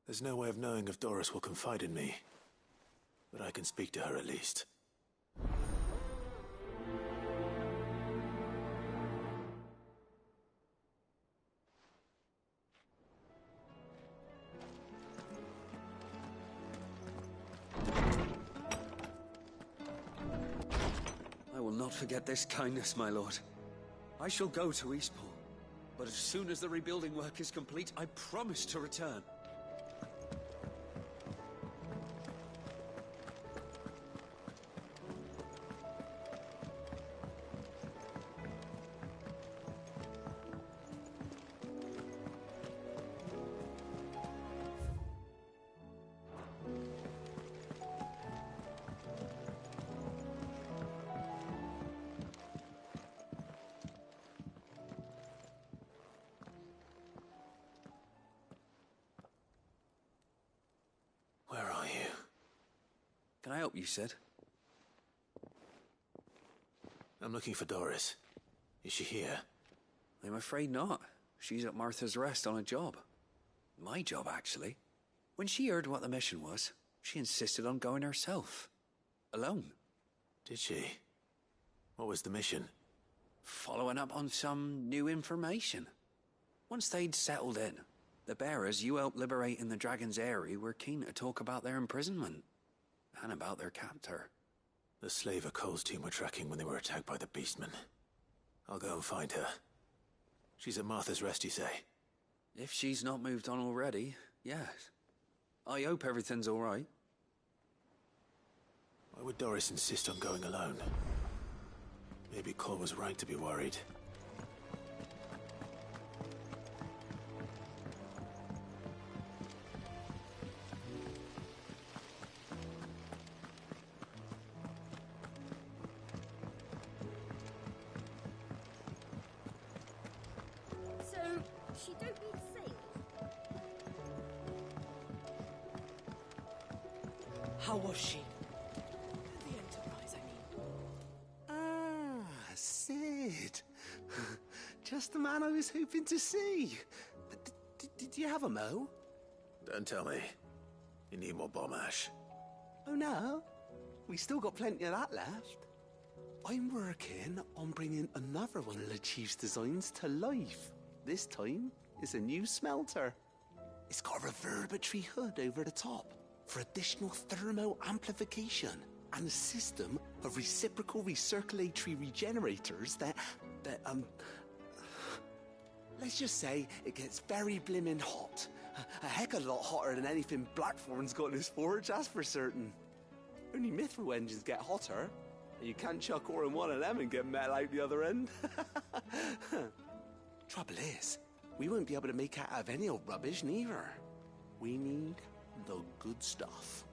There's no way of knowing if Doris will confide in me, but I can speak to her at least. I will not forget this kindness, my lord. I shall go to Eastpool, but as soon as the rebuilding work is complete, I promise to return. Where are you? Can I help you, Sid? I'm looking for Doris. Is she here? I'm afraid not. She's at Martha's Rest on a job. My job, actually. When she heard what the mission was, she insisted on going herself. Alone. Did she? What was the mission? Following up on some new information. Once they'd settled in, the bearers you helped liberate in the Dragon's Eyrie were keen to talk about their imprisonment. And about their captor. The slaver Cole's team were tracking when they were attacked by the Beastmen. I'll go and find her. She's at Martha's Rest, you say? If she's not moved on already, yes. I hope everything's all right. Why would Doris insist on going alone? Maybe Cole was right to be worried. So, she don't need sails? How was she? The Enterprise, I mean. Ah, Sid. Just the man I was hoping to see. Did you have a mo? Don't tell me. You need more bomb ash. Oh no, we still got plenty of that left. I'm working on bringing another one of the Chief's designs to life. This time, it's a new smelter. It's got a reverberatory hood over the top for additional thermal amplification and a system of reciprocal recirculatory regenerators that Let's just say it gets very blimmin' hot. A heck of a lot hotter than anything Blackthorn's got in his forge, that's for certain. Only mithril engines get hotter, and you can't chuck ore in one of them and get metal out the other end. Trouble is, we won't be able to make it out of any old rubbish, neither. We need the good stuff.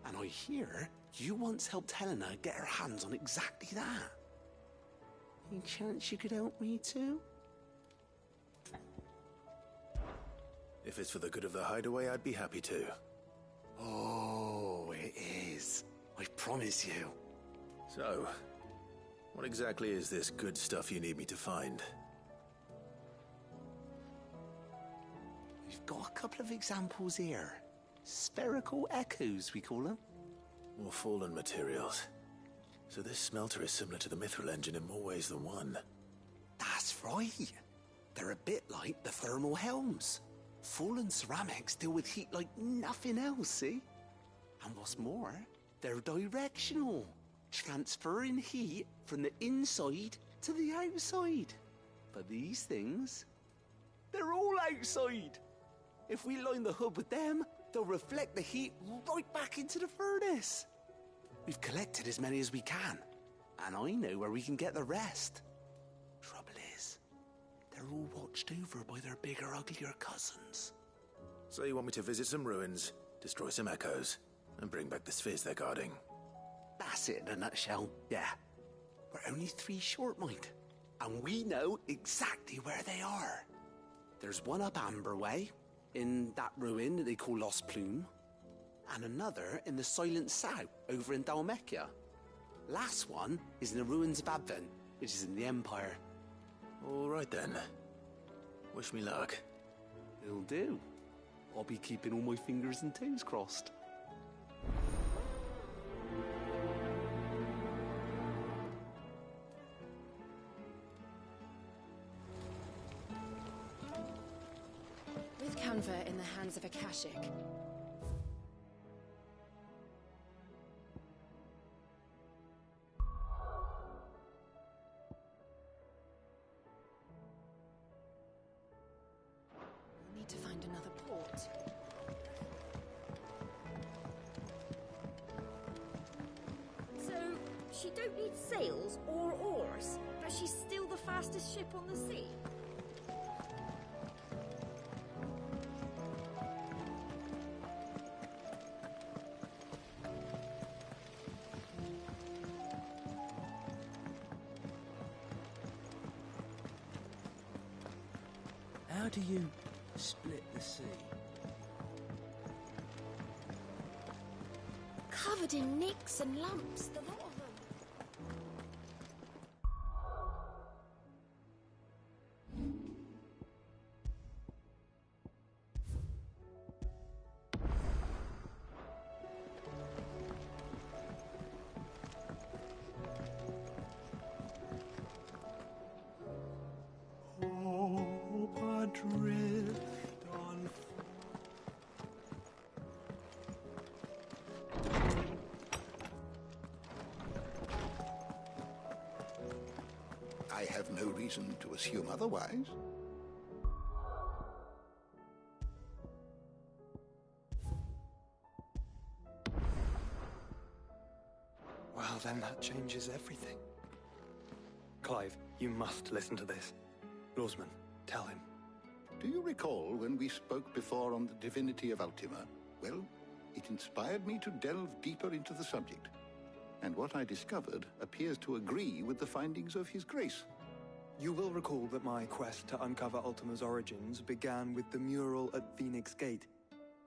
And I hear you once helped Helena get her hands on exactly that. Any chance you could help me too? If it's for the good of the hideaway, I'd be happy to. Oh, it is. I promise you. So, what exactly is this good stuff you need me to find? We've got a couple of examples here. Spherical echoes, we call them. More fallen materials. So this smelter is similar to the mithril engine in more ways than one. That's right. They're a bit like the thermal helms. Fallen ceramics deal with heat like nothing else, see? And what's more, they're directional, transferring heat from the inside to the outside. But these things, they're all outside. If we line the hood with them, they'll reflect the heat right back into the furnace. We've collected as many as we can, and I know where we can get the rest. Trouble is, they're all watched over by their bigger, uglier cousins. So you want me to visit some ruins, destroy some echoes, and bring back the spheres they're guarding? That's it in a nutshell, yeah. We're only 3 short, mind, and we know exactly where they are. There's one up Amber Way, in that ruin that they call Lost Plume, and another in the Silent South, over in Dalmekia. Last one is in the ruins of Advent, which is in the Empire. All right then. Wish me luck. It'll do. I'll be keeping all my fingers and toes crossed. With Canva in the hands of Akashic, we'll need to find another port. So, she don't need sails or oars, but she's still the fastest ship on the sea. How do you split the sea? Covered in nicks and lumps, the lot of them. Hope adrift on. I have no reason to assume otherwise. Well, then that changes everything. Clive, you must listen to this. Lawsman, tell him. Do you recall when we spoke before on the divinity of Ultima? Well, it inspired me to delve deeper into the subject. And what I discovered appears to agree with the findings of His Grace. You will recall that my quest to uncover Ultima's origins began with the mural at Phoenix Gate.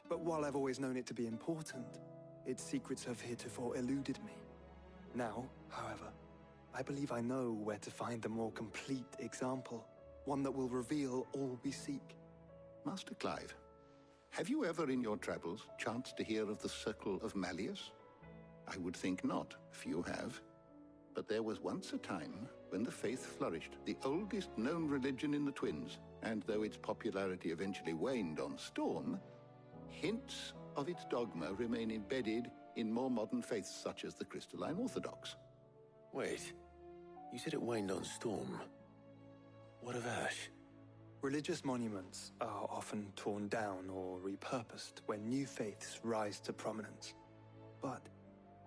But while I've always known it to be important, its secrets have heretofore eluded me. Now, however, I believe I know where to find the more complete example, one that will reveal all we seek. Master Clive, have you ever in your travels chanced to hear of the Circle of Malleus? I would think not, few have. But there was once a time when the faith flourished, the oldest known religion in the Twins, and though its popularity eventually waned on Storm, hints of its dogma remain embedded in more modern faiths such as the Crystalline Orthodox. Wait, you said it waned on Storm. What of Ash? Religious monuments are often torn down or repurposed when new faiths rise to prominence. But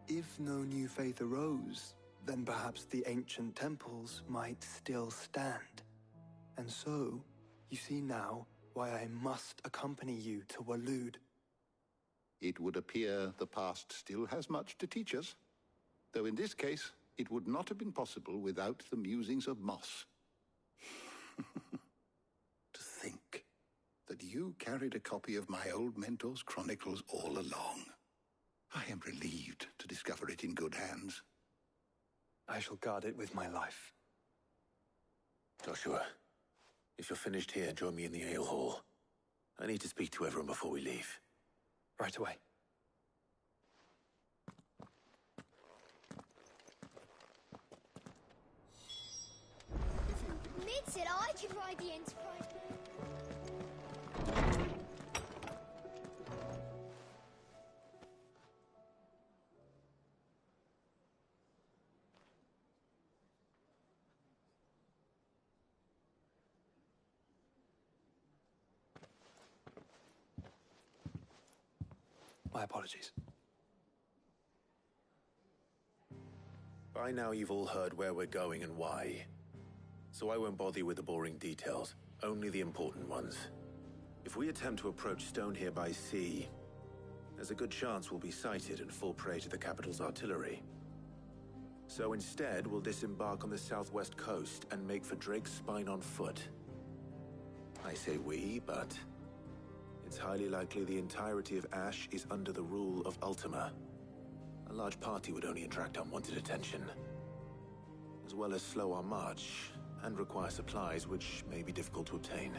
if no new faith arose, then perhaps the ancient temples might still stand. And so, you see now why I must accompany you to Waloed. It would appear the past still has much to teach us, though in this case, it would not have been possible without the musings of Moss. To think that you carried a copy of my old mentor's chronicles all along. I am relieved to discover it in good hands. I shall guard it with my life. Joshua, if you're finished here, join me in the ale hall. I need to speak to everyone before we leave. Right away. Mid said I could ride the Enterprise. My apologies. By now you've all heard where we're going and why. So I won't bother you with the boring details, only the important ones. If we attempt to approach Stone here by sea, there's a good chance we'll be sighted and fall prey to the capital's artillery. So instead, we'll disembark on the southwest coast and make for Drake's Spine on foot. I say we, but it's highly likely the entirety of Ash is under the rule of Ultima. A large party would only attract unwanted attention, as well as slow our march and require supplies which may be difficult to obtain.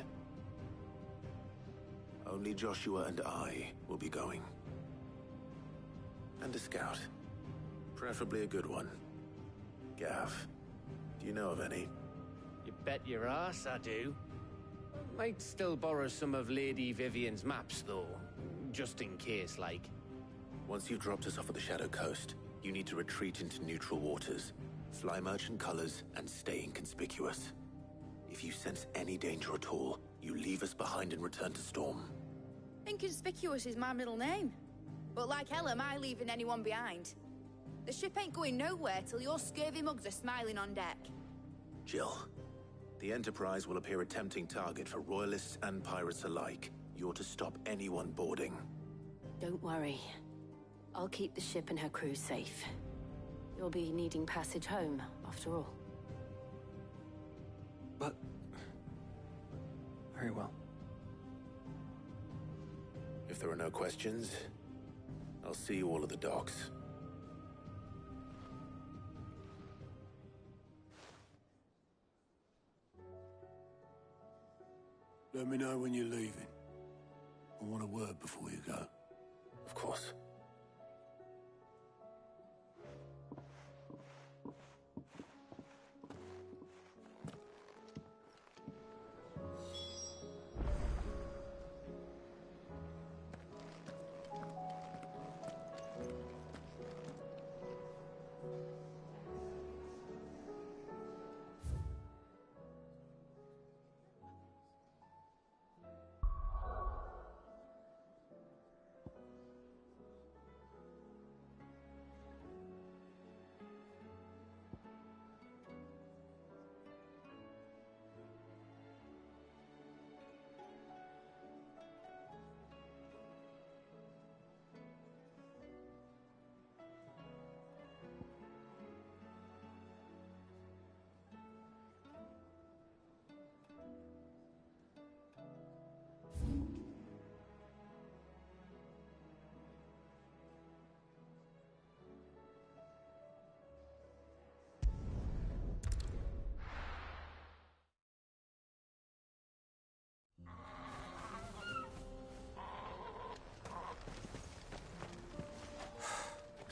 Only Joshua and I will be going. And a scout. Preferably a good one. Gav, do you know of any? You bet your ass I do. Might still borrow some of Lady Vivian's maps, though. Just in case, like. Once you've dropped us off at the Shadow Coast, you need to retreat into neutral waters, fly merchant colors, and stay inconspicuous. If you sense any danger at all, you leave us behind and return to Storm. Inconspicuous is my middle name. But like hell am I leaving anyone behind. The ship ain't going nowhere till your scurvy mugs are smiling on deck. Jill, the Enterprise will appear a tempting target for royalists and pirates alike. You're to stop anyone boarding. Don't worry. I'll keep the ship and her crew safe. You'll be needing passage home, after all. But... very well. If there are no questions, I'll see you all at the docks. Let me know when you're leaving. I want a word before you go. Of course.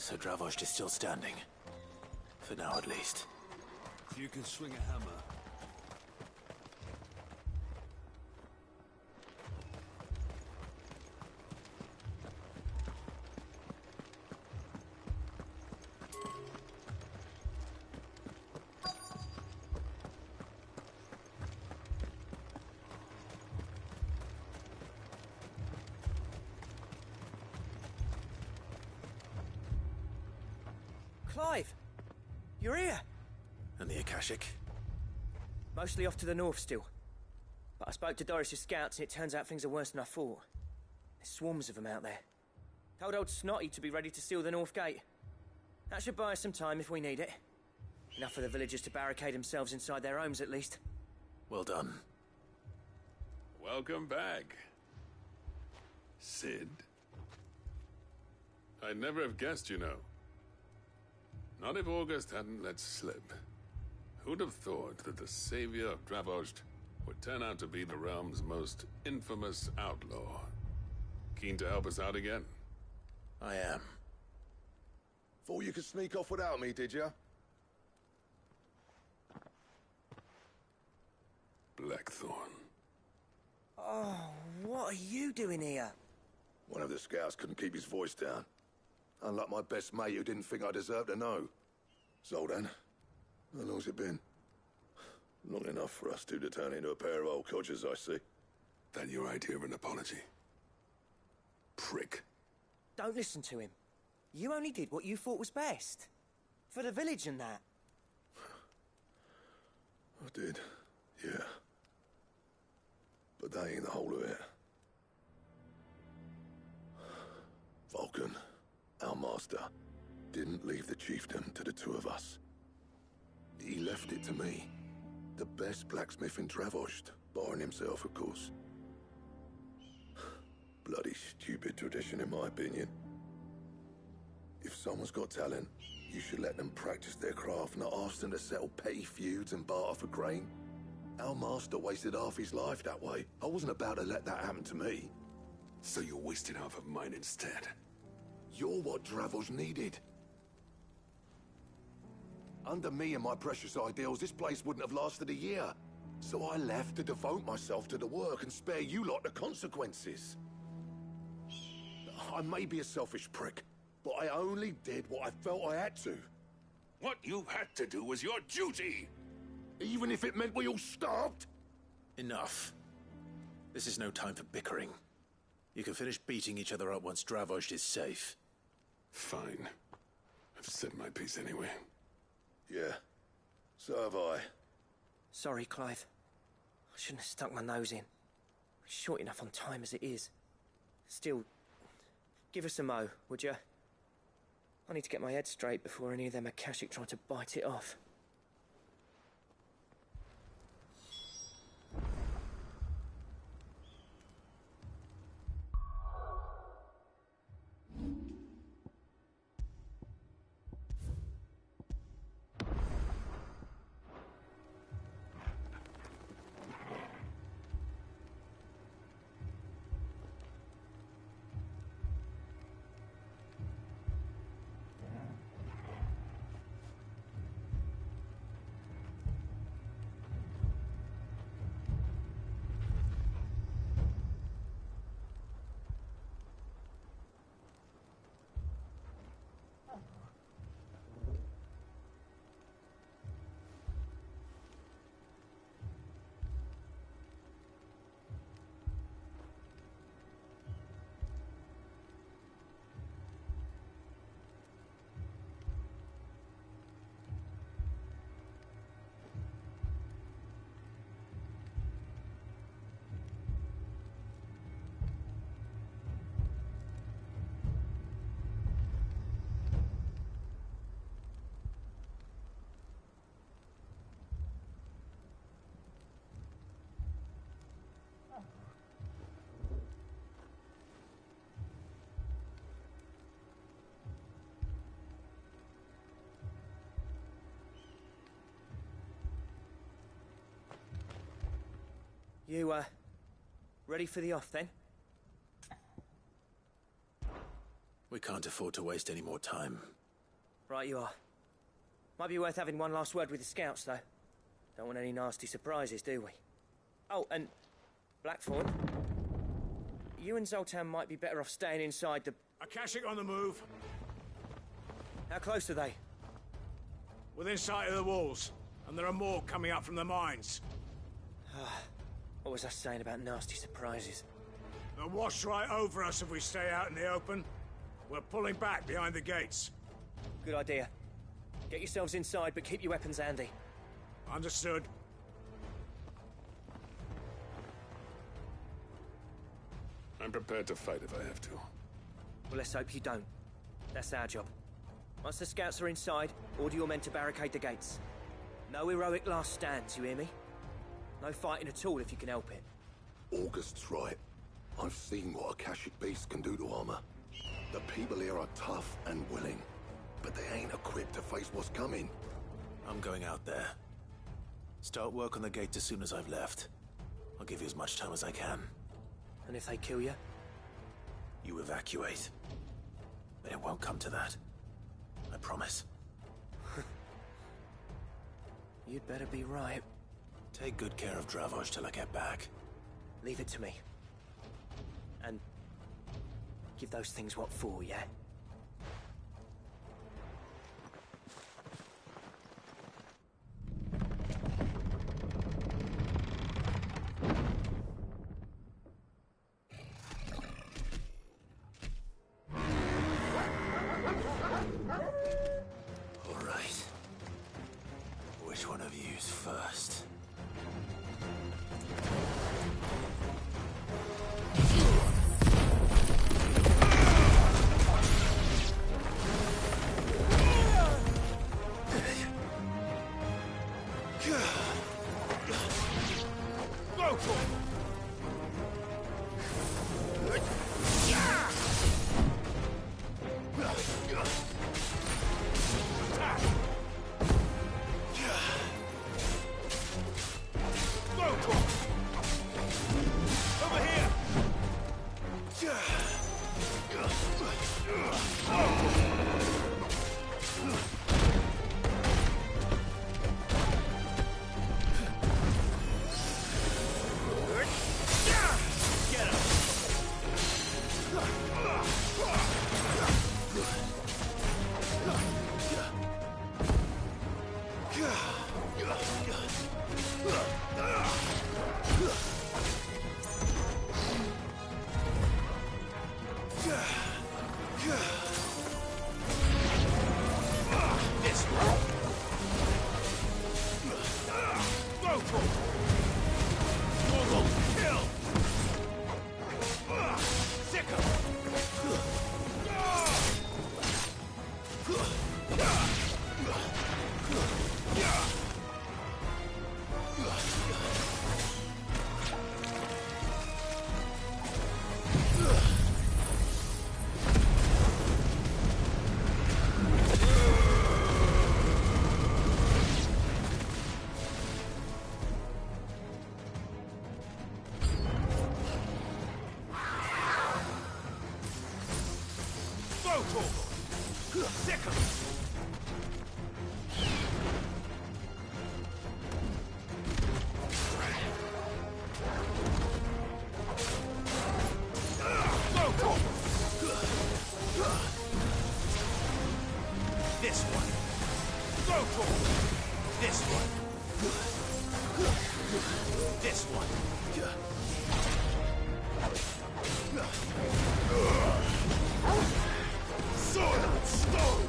So Dravost is still standing. For now, at least. If you can swing a hammer. Clive! You're here! And the Akashic? Mostly off to the north still. But I spoke to Doris's scouts and it turns out things are worse than I thought. There's swarms of them out there. Told old Snotty to be ready to seal the north gate. That should buy us some time if we need it. Enough for the villagers to barricade themselves inside their homes at least. Well done. Welcome back, Sid. I'd never have guessed, you know. Not if August hadn't let slip. Who'd have thought that the savior of Dravost would turn out to be the realm's most infamous outlaw? Keen to help us out again? I am. Thought you could sneak off without me, did you? Blackthorn. Oh, what are you doing here? One of the scouts couldn't keep his voice down. Unlike my best mate who didn't think I deserved to know. Zoltan, how long's it been? Long enough for us two to turn into a pair of old codgers, I see. That your idea of an apology? Prick. Don't listen to him. You only did what you thought was best. For the village and that. I did, yeah. But that ain't the whole of it. Vulcan, our master, didn't leave the chiefdom to the two of us. He left it to me. The best blacksmith in Dravost, barring himself, of course. Bloody stupid tradition, in my opinion. If someone's got talent, you should let them practice their craft, not ask them to settle petty feuds and barter for grain. Our master wasted half his life that way. I wasn't about to let that happen to me. So you wasted half of mine instead? You're what Dravost needed. Under me and my precious ideals, this place wouldn't have lasted a year. So I left to devote myself to the work and spare you lot the consequences. I may be a selfish prick, but I only did what I felt I had to. What you had to do was your duty! Even if it meant we all starved? Enough. This is no time for bickering. You can finish beating each other up once Dravost is safe. Fine. I've said my piece anyway. Yeah, so have I. Sorry, Clive. I shouldn't have stuck my nose in. We're short enough on time as it is. Still, give us a mo, would you? I need to get my head straight before any of them Akashic try to bite it off. You, ready for the off, then? We can't afford to waste any more time. Right you are. Might be worth having one last word with the scouts, though. Don't want any nasty surprises, do we? Oh, and Blackthorn, you and Zoltan might be better off staying inside the... Akashic on the move. How close are they? Within sight of the walls, and there are more coming up from the mines. What was I saying about nasty surprises? They'll wash right over us if we stay out in the open. We're pulling back behind the gates. Good idea. Get yourselves inside, but keep your weapons handy. Understood. I'm prepared to fight if I have to. Well, let's hope you don't. That's our job. Once the scouts are inside, order your men to barricade the gates. No heroic last stands, you hear me? No fighting at all if you can help it. August's right. I've seen what Akashic beasts can do to armor. The people here are tough and willing, but they ain't equipped to face what's coming. I'm going out there. Start work on the gate as soon as I've left. I'll give you as much time as I can. And if they kill you? You evacuate. But it won't come to that. I promise. You'd better be right. Take good care of Dravoj till I get back. Leave it to me. And give those things what for, yeah? All right. Which one of you's first? This one. Go for it. This one. This one. Sword and stone.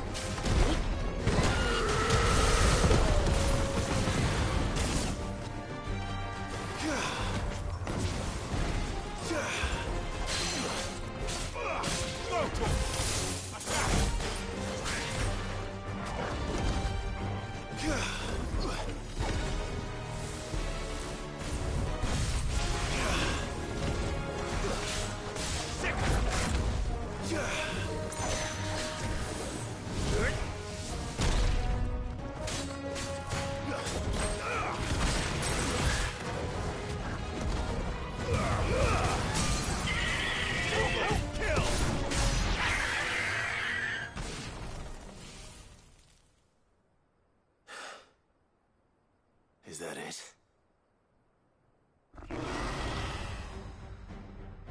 Is that it?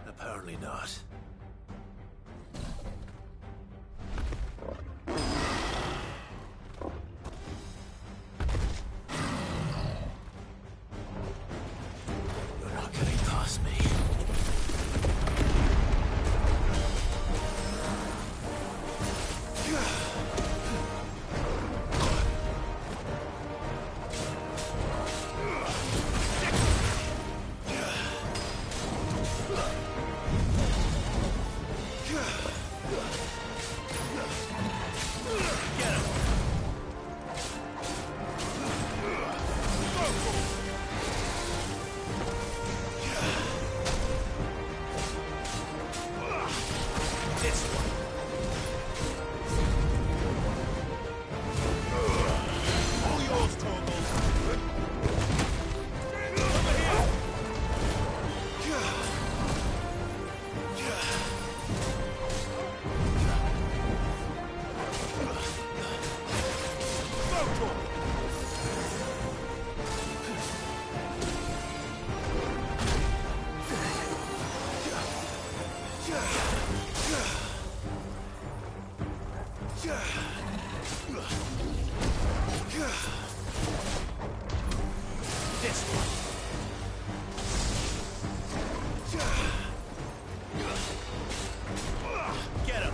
Apparently not. You're not getting past me. This one. Get him.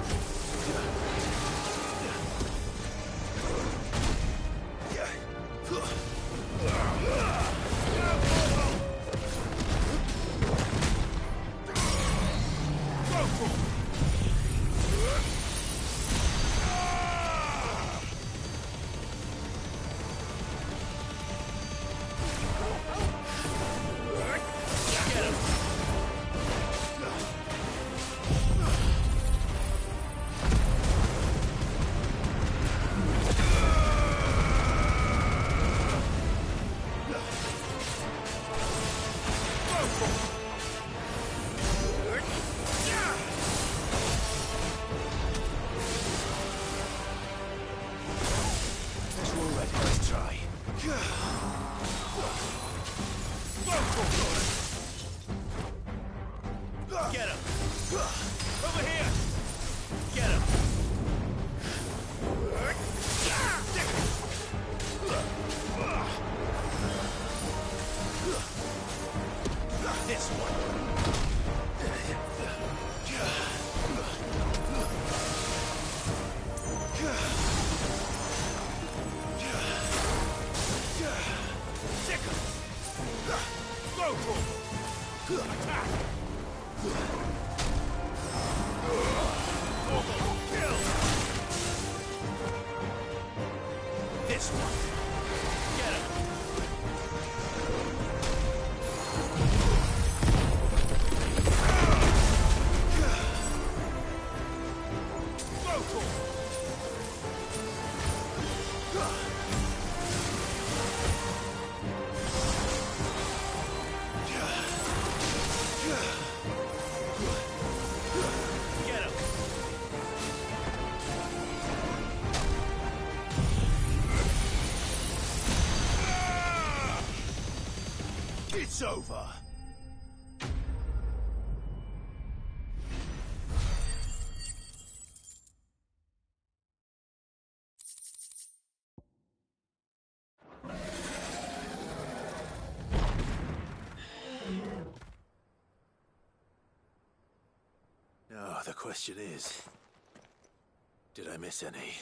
Get him! Over here! Get him! This one! Go for it! Attack! Kill! This one! Get him! Go for it! It's over. Now, the question is, did I miss any?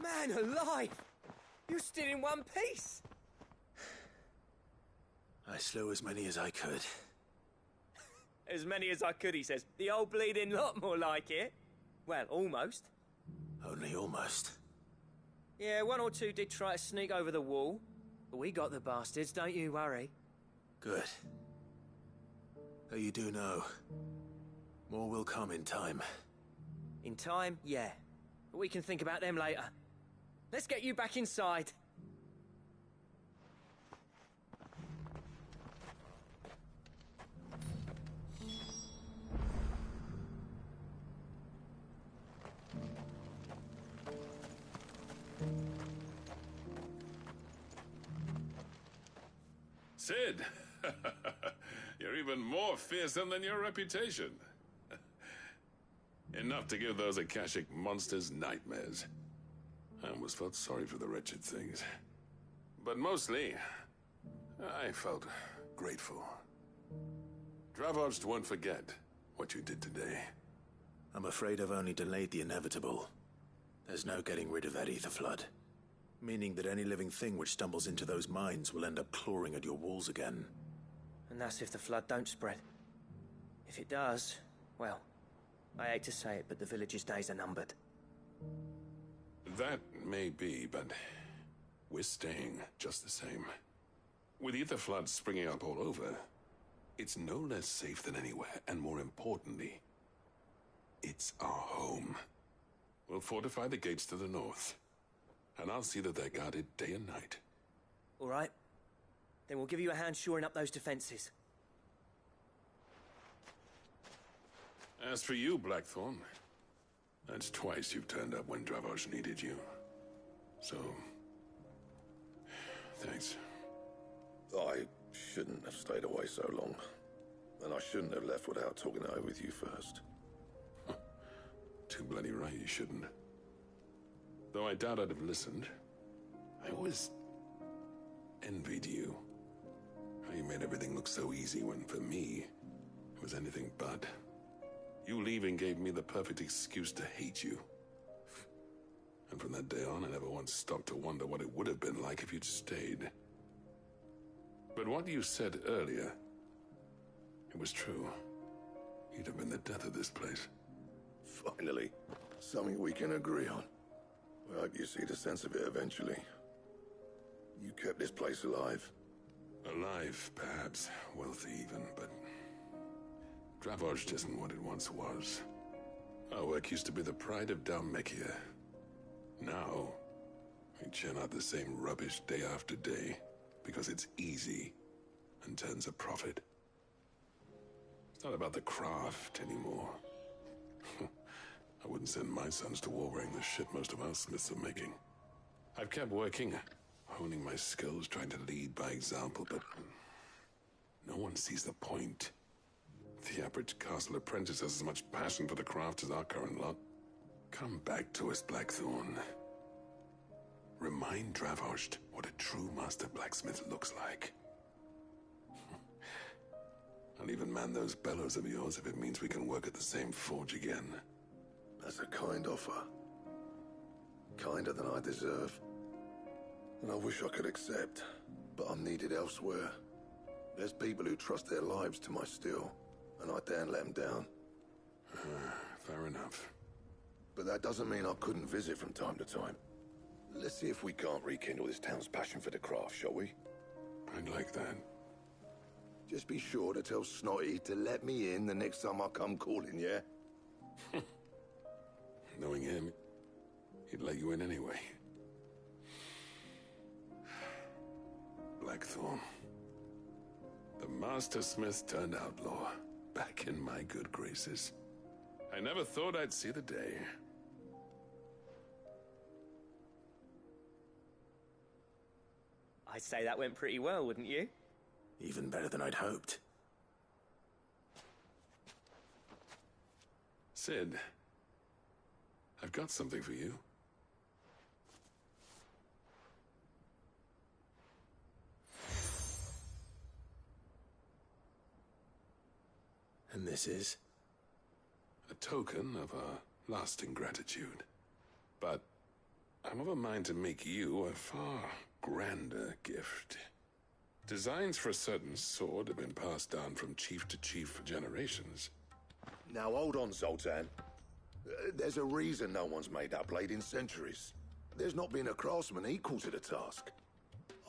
Man alive! You're still in one piece! I slew as many as I could. As many as I could, he says. The old bleeding lot, more like it. Well, almost. Only almost. Yeah, one or two did try to sneak over the wall. But we got the bastards, don't you worry. Good. Though you do know, more will come in time. In time, yeah. But we can think about them later. Let's get you back inside. Sid! You're even more fearsome than your reputation. Enough to give those Akashic monsters nightmares. I almost felt sorry for the wretched things. But mostly, I felt grateful. Dravoged won't forget what you did today. I'm afraid I've only delayed the inevitable. There's no getting rid of that ether flood. Meaning that any living thing which stumbles into those mines will end up clawing at your walls again. And that's if the flood don't spread. If it does, well, I hate to say it, but the village's days are numbered. That may be, but we're staying just the same. With ether floods springing up all over, it's no less safe than anywhere, and more importantly, it's our home. We'll fortify the gates to the north, and I'll see that they're guarded day and night. All right. Then we'll give you a hand shoring up those defenses. As for you, Blackthorn, that's twice you've turned up when Dravos needed you. So, thanks. I shouldn't have stayed away so long. And I shouldn't have left without talking it over with you first. Too bloody right you shouldn't. Though I doubt I'd have listened. I always envied you. How you made everything look so easy when, for me, it was anything but. You leaving gave me the perfect excuse to hate you. And from that day on, I never once stopped to wonder what it would have been like if you'd stayed. But what you said earlier, it was true. You'd have been the death of this place. Finally, something we can agree on. I hope you see the sense of it eventually. You kept this place alive. Alive, perhaps. Wealthy even, but Dravozd isn't what it once was. Our work used to be the pride of Dalmekia. Now, we churn out the same rubbish day after day because it's easy and turns a profit. It's not about the craft anymore. I wouldn't send my sons to war wearing the shit most of our smiths are making. I've kept working, honing my skills, trying to lead by example, but no one sees the point. The average castle apprentice has as much passion for the craft as our current lot. Come back to us, Blackthorn. Remind Dravozd what a true master blacksmith looks like. I'll even man those bellows of yours if it means we can work at the same forge again. That's a kind offer. Kinder than I deserve. And I wish I could accept, but I'm needed elsewhere. There's people who trust their lives to my steel, and I daren't let them down. Fair enough. But that doesn't mean I couldn't visit from time to time. Let's see if we can't rekindle this town's passion for the craft, shall we? I'd like that. Just be sure to tell Snotty to let me in the next time I come calling, yeah? Knowing him, he'd let you in anyway. Blackthorn. The Master Smith turned outlaw, back in my good graces. I never thought I'd see the day. I'd say that went pretty well, wouldn't you? Even better than I'd hoped. Sid, I've got something for you. And this is? A token of our lasting gratitude. But I'm of a mind to make you a far grander gift. Designs for a certain sword have been passed down from chief to chief for generations. Now hold on, Zoltan. There's a reason no one's made that blade in centuries. There's not been a craftsman equal to the task.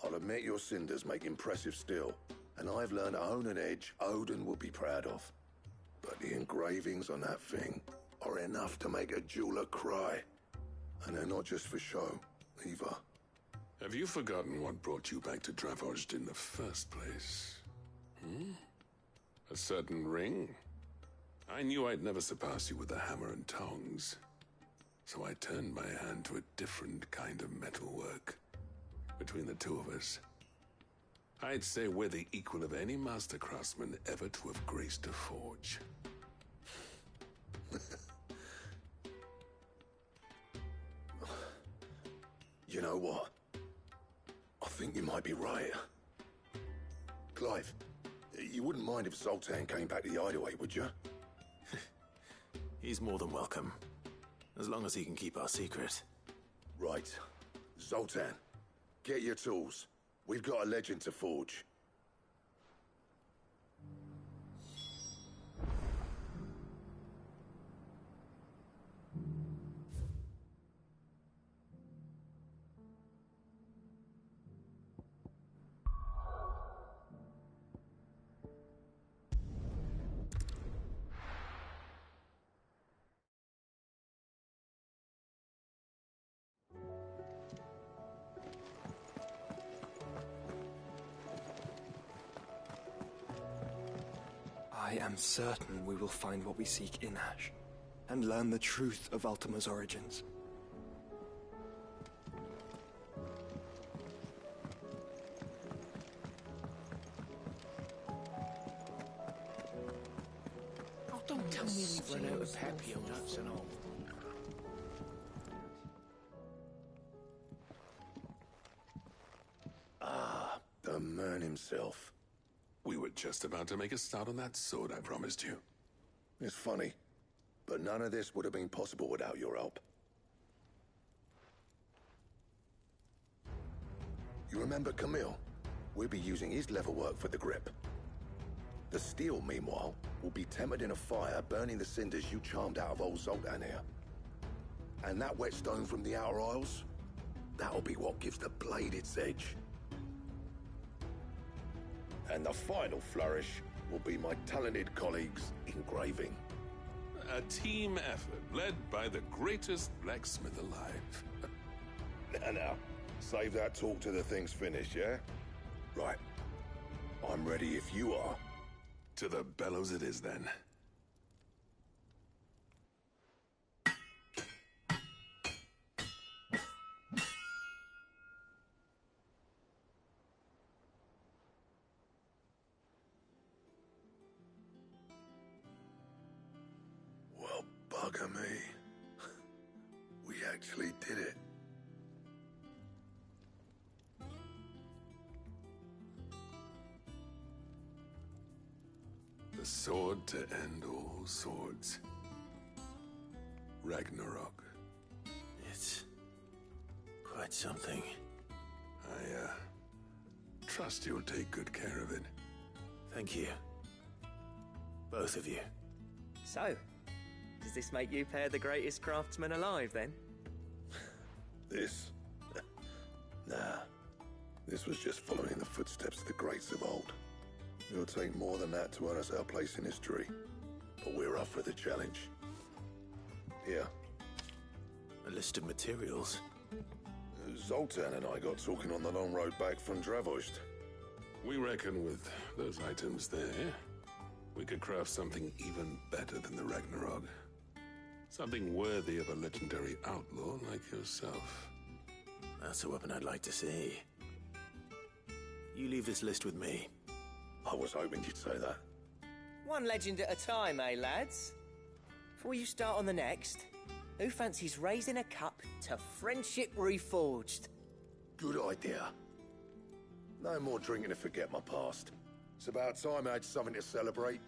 I'll admit your cinders make impressive steel, and I've learned to own an edge Odin would be proud of. But the engravings on that thing are enough to make a jeweler cry. And they're not just for show, either. Have you forgotten what brought you back to Dravozd in the first place? A certain ring? I knew I'd never surpass you with the hammer and tongs. So I turned my hand to a different kind of metalwork. Between the two of us, I'd say we're the equal of any master craftsman ever to have graced a forge. You know what? I think you might be right. Clive, you wouldn't mind if Zoltan came back to the hideaway, would you? He's more than welcome. As long as he can keep our secret. Right. Zoltan, get your tools. We've got a legend to forge. I am certain we will find what we seek in Ash, and learn the truth of Ultima's origins. Tell me we've run out of pepio nuts and all. Ah, the man himself. We were just about to make a start on that sword I promised you. It's funny, but none of this would have been possible without your help. You remember Camille? We'll be using his leather work for the grip. The steel, meanwhile, will be tempered in a fire, burning the cinders you charmed out of old Zoltan here. And that whetstone from the Outer Isles, that'll be what gives the blade its edge. And the final flourish will be my talented colleagues' engraving. A team effort led by the greatest blacksmith alive. Now, save that talk till the thing's finished, yeah? Right. I'm ready if you are. To the bellows it is, then. Well, bugger me. We actually did it. The sword to end all swords. Ragnarok. It's quite something. I, trust you'll take good care of it. Thank you. Both of you. So, does this make you pair the greatest craftsmen alive, then? This? Nah. This was just following the footsteps of the greats of old. It'll take more than that to earn us our place in history. But we're up for the challenge. Here. A list of materials. Zoltan and I got talking on the long road back from Dravost. We reckon with those items there, we could craft something even better than the Ragnarok. Something worthy of a legendary outlaw like yourself. That's a weapon I'd like to see. You leave this list with me. I was hoping you'd say that. One legend at a time, eh, lads? Before you start on the next, who fancies raising a cup to friendship reforged? Good idea. No more drinking to forget my past. It's about time I had something to celebrate.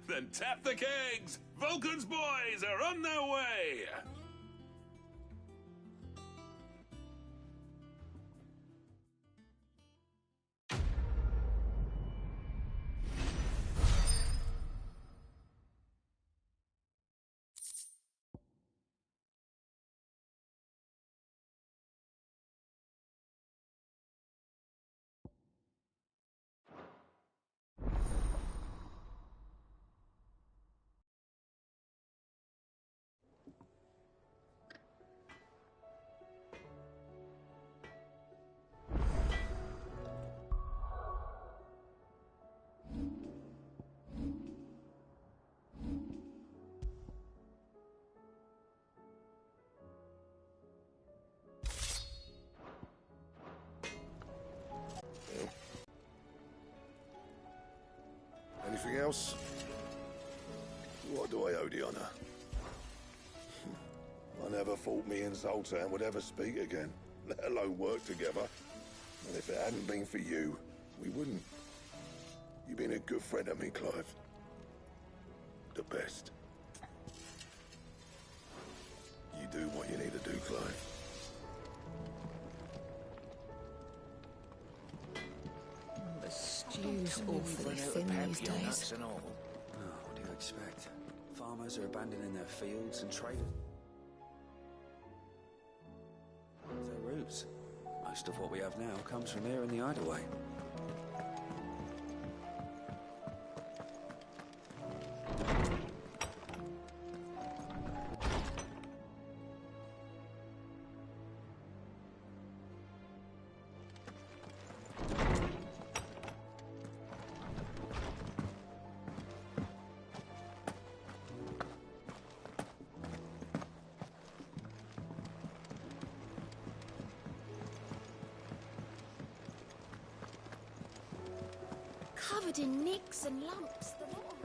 Then tap the kegs! Vulcan's boys are on their way! Anything else? What do I owe the honor? I never thought me and Zoltan would ever speak again, let alone work together. And if it hadn't been for you, we wouldn't. You've been a good friend of me, Clive. The best. You do what you need to do, Clive. The stew's awfully thin these days. Oh, what do you expect? Farmers are abandoning their fields and traders. Their roots. Most of what we have now comes from here in the Hideaway. Covered in nicks and lumps. The lot of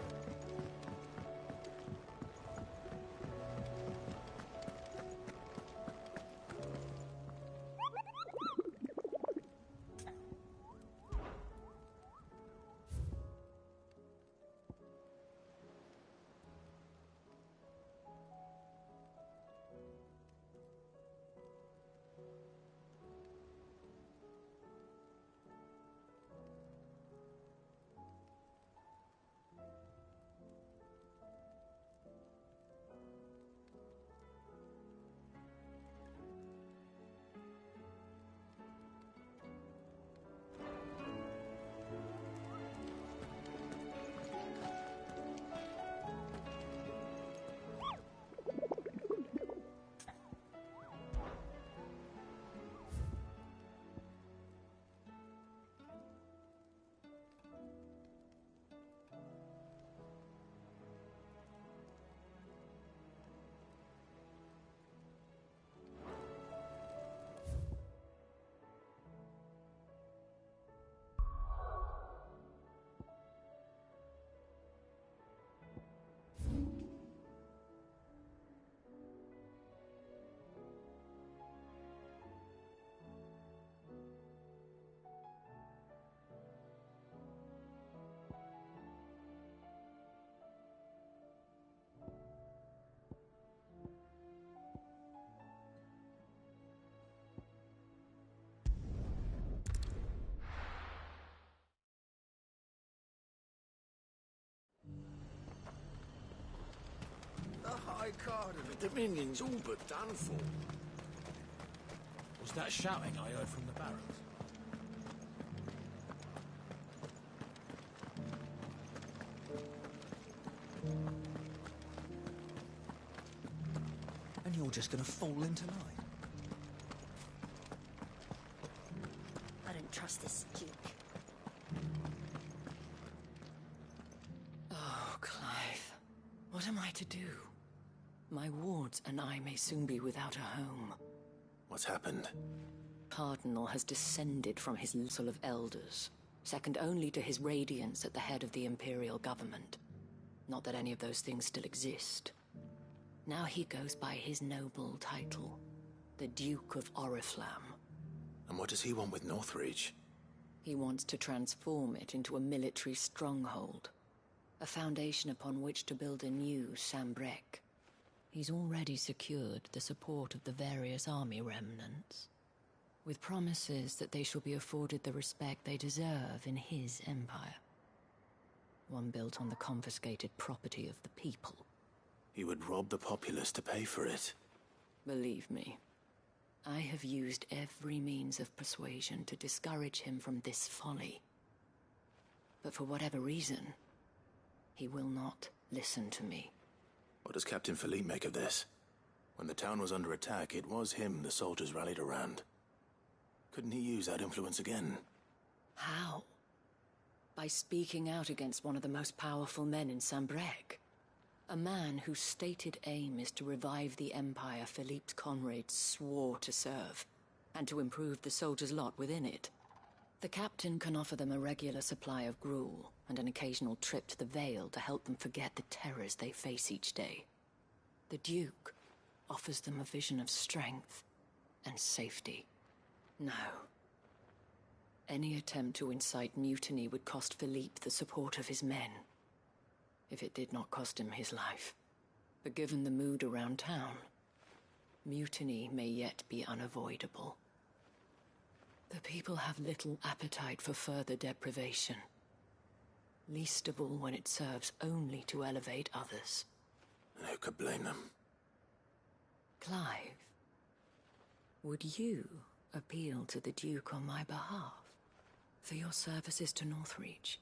High Card and the Dominion's all but done for. Was that shouting I heard from the barracks? And you're just gonna fall into line? I don't trust this Duke. Oh, Clive. What am I to do? My wards and I may soon be without a home. What's happened? Cardinal has descended from his council of elders, second only to his radiance at the head of the imperial government. Not that any of those things still exist. Now he goes by his noble title, the Duke of Oriflamme. And what does he want with Northreach? He wants to transform it into a military stronghold, a foundation upon which to build a new Sambrec. He's already secured the support of the various army remnants, with promises that they shall be afforded the respect they deserve in his empire. One built on the confiscated property of the people. He would rob the populace to pay for it. Believe me, I have used every means of persuasion to discourage him from this folly. But for whatever reason, he will not listen to me. What does Captain Philippe make of this? When the town was under attack, it was him the soldiers rallied around. Couldn't he use that influence again? How? By speaking out against one of the most powerful men in Sambrec. A man whose stated aim is to revive the empire Philippe's comrades swore to serve, and to improve the soldiers' lot within it. The captain can offer them a regular supply of gruel, and an occasional trip to the Vale to help them forget the terrors they face each day. The Duke offers them a vision of strength and safety. No. Any attempt to incite mutiny would cost Philippe the support of his men, if it did not cost him his life. But given the mood around town, mutiny may yet be unavoidable. The people have little appetite for further deprivation, least of all when it serves only to elevate others. And who could blame them? Clive, would you appeal to the Duke on my behalf? For your services to Northreach,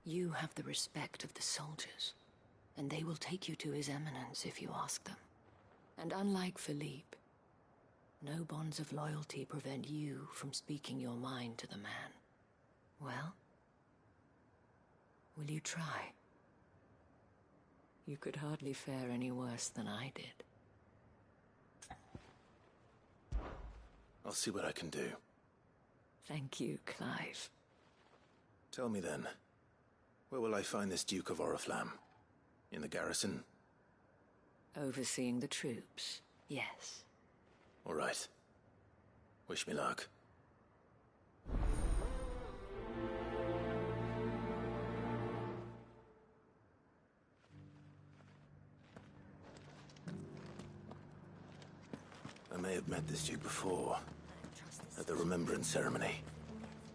you have the respect of the soldiers, and they will take you to His Eminence if you ask them. And unlike Philippe, no bonds of loyalty prevent you from speaking your mind to the man. Well, will you try? You could hardly fare any worse than I did. I'll see what I can do. Thank you, Clive. Tell me then, where will I find this Duke of Oriflamme? In the garrison? Overseeing the troops, yes. All right. Wish me luck. I may have met this Duke before, at the Remembrance Ceremony.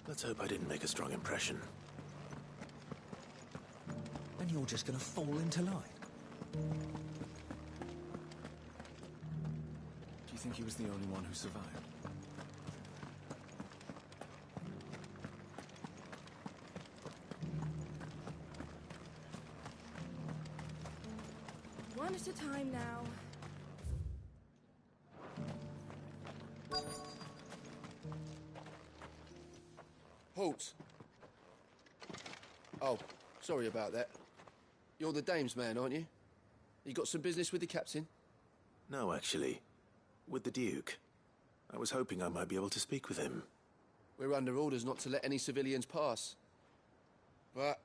Let's hope I didn't make a strong impression. And you're just gonna fall into line? Do you think he was the only one who survived? One at a time now. Halt! Oh, sorry about that. You're the dame's man, aren't you? You got some business with the captain? No, actually. With the Duke. I was hoping I might be able to speak with him. We're under orders not to let any civilians pass. But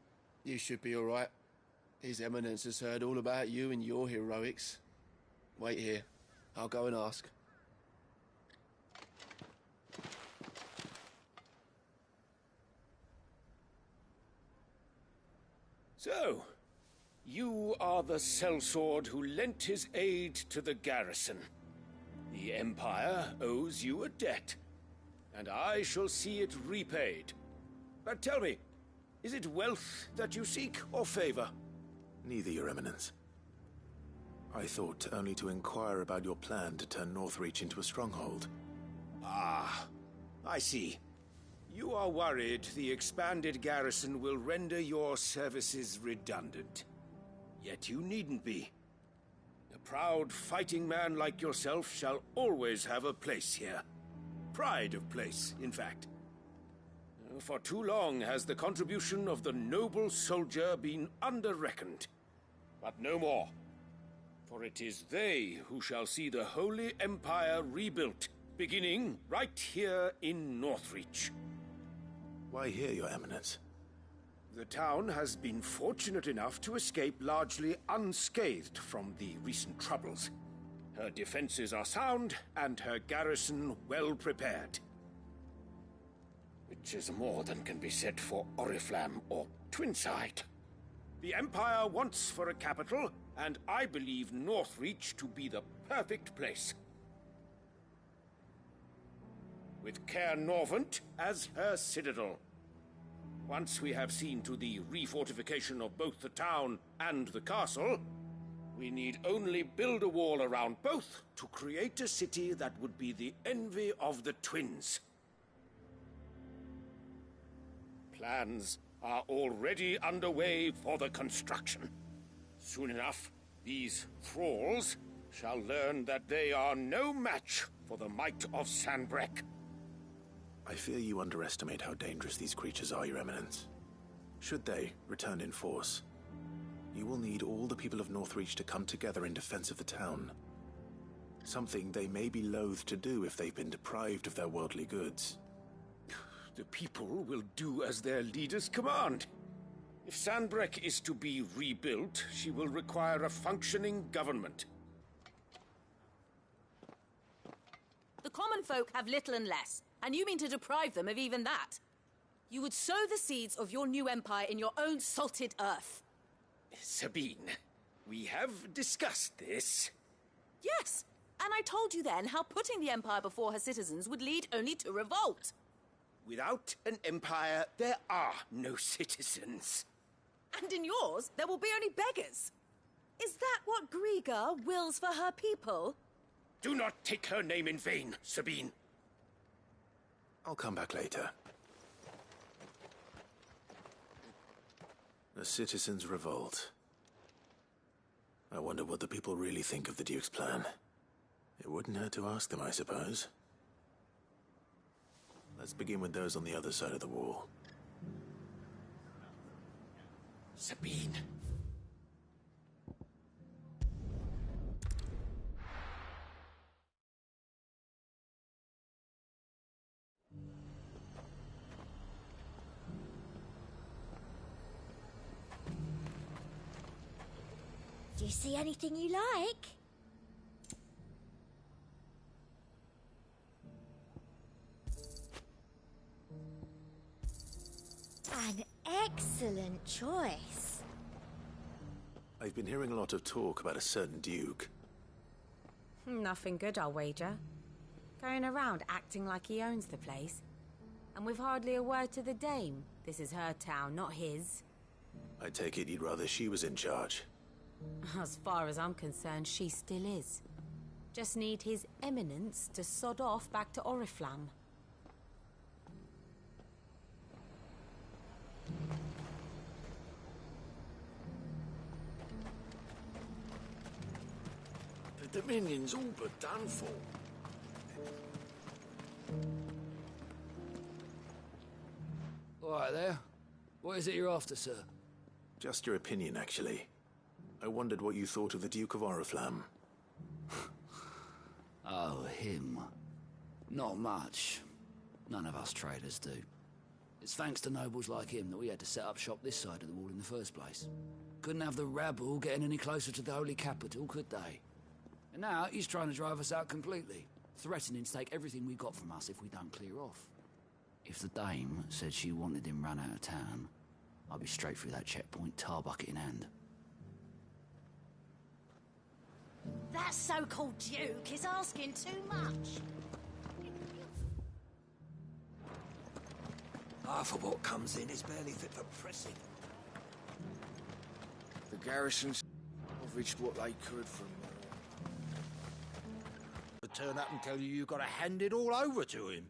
you should be all right. His Eminence has heard all about you and your heroics. Wait here. I'll go and ask. So, you are the sellsword who lent his aid to the garrison. The Empire owes you a debt, and I shall see it repaid. But tell me, is it wealth that you seek, or favor? Neither, Your Eminence. I thought only to inquire about your plan to turn Northreach into a stronghold. Ah, I see. You are worried the expanded garrison will render your services redundant. Yet you needn't be. A proud fighting man like yourself shall always have a place here. Pride of place, in fact. For too long has the contribution of the noble soldier been under-reckoned. But no more. For it is they who shall see the Holy Empire rebuilt, beginning right here in Northreach. Why here, Your Eminence? The town has been fortunate enough to escape largely unscathed from the recent troubles. Her defenses are sound, and her garrison well prepared. Which is more than can be said for Oriflamme or Twinside. The Empire wants for a capital, and I believe Northreach to be the perfect place. With Caer Norvent as her citadel. Once we have seen to the refortification of both the town and the castle, we need only build a wall around both to create a city that would be the envy of the twins. Plans are already underway for the construction. Soon enough, these thralls shall learn that they are no match for the might of Sanbreque. I fear you underestimate how dangerous these creatures are, Your Eminence. Should they return in force, you will need all the people of Northreach to come together in defense of the town. Something they may be loath to do if they've been deprived of their worldly goods. The people will do as their leaders command. If Sanbreque is to be rebuilt, she will require a functioning government. The common folk have little and less, and you mean to deprive them of even that? You would sow the seeds of your new empire in your own salted earth. Sabine, we have discussed this. Yes, and I told you then how putting the empire before her citizens would lead only to revolt. Without an empire, there are no citizens. And in yours, there will be only beggars. Is that what Griga wills for her people? Do not take her name in vain, Sabine. I'll come back later. The citizens revolt. I wonder what the people really think of the Duke's plan. It wouldn't hurt to ask them, I suppose. Let's begin with those on the other side of the wall. Sabine. Do you see anything you like? An excellent choice. I've been hearing a lot of talk about a certain Duke. Nothing good, I'll wager. Going around acting like he owns the place. And with hardly a word to the dame. This is her town, not his. I take it you'd rather she was in charge. As far as I'm concerned, she still is. Just need his eminence to sod off back to Oriflamme. The Dominion's all but done for. All right there. What is it you're after, sir? Just your opinion, actually. I wondered what you thought of the Duke of Oriflamme. Oh, him. Not much. None of us traders do. It's thanks to nobles like him that we had to set up shop this side of the wall in the first place. Couldn't have the rabble getting any closer to the holy capital, could they? And now he's trying to drive us out completely, threatening to take everything we got from us if we don't clear off. If the dame said she wanted him run out of town, I'd be straight through that checkpoint, tar bucket in hand. That so-called Duke is asking too much. Half of what comes in is barely fit for pressing. The garrison's salvaged what they could from turn up and tell you you've got to hand it all over to him.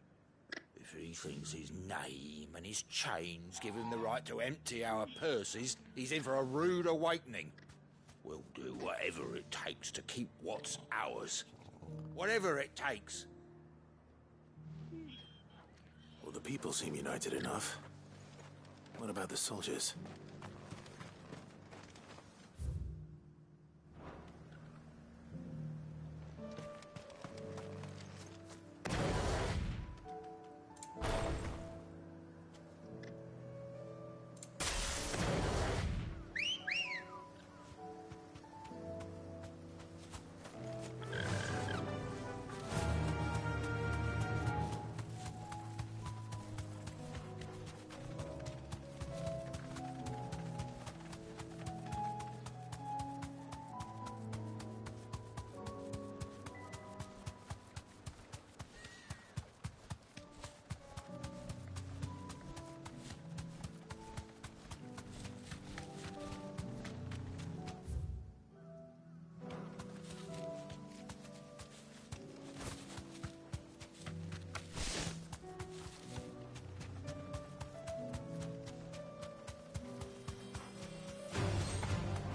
If he thinks his name and his chains give him the right to empty our purses, he's in for a rude awakening. We'll do whatever it takes to keep what's ours. Whatever it takes. Well, the people seem united enough. What about the soldiers?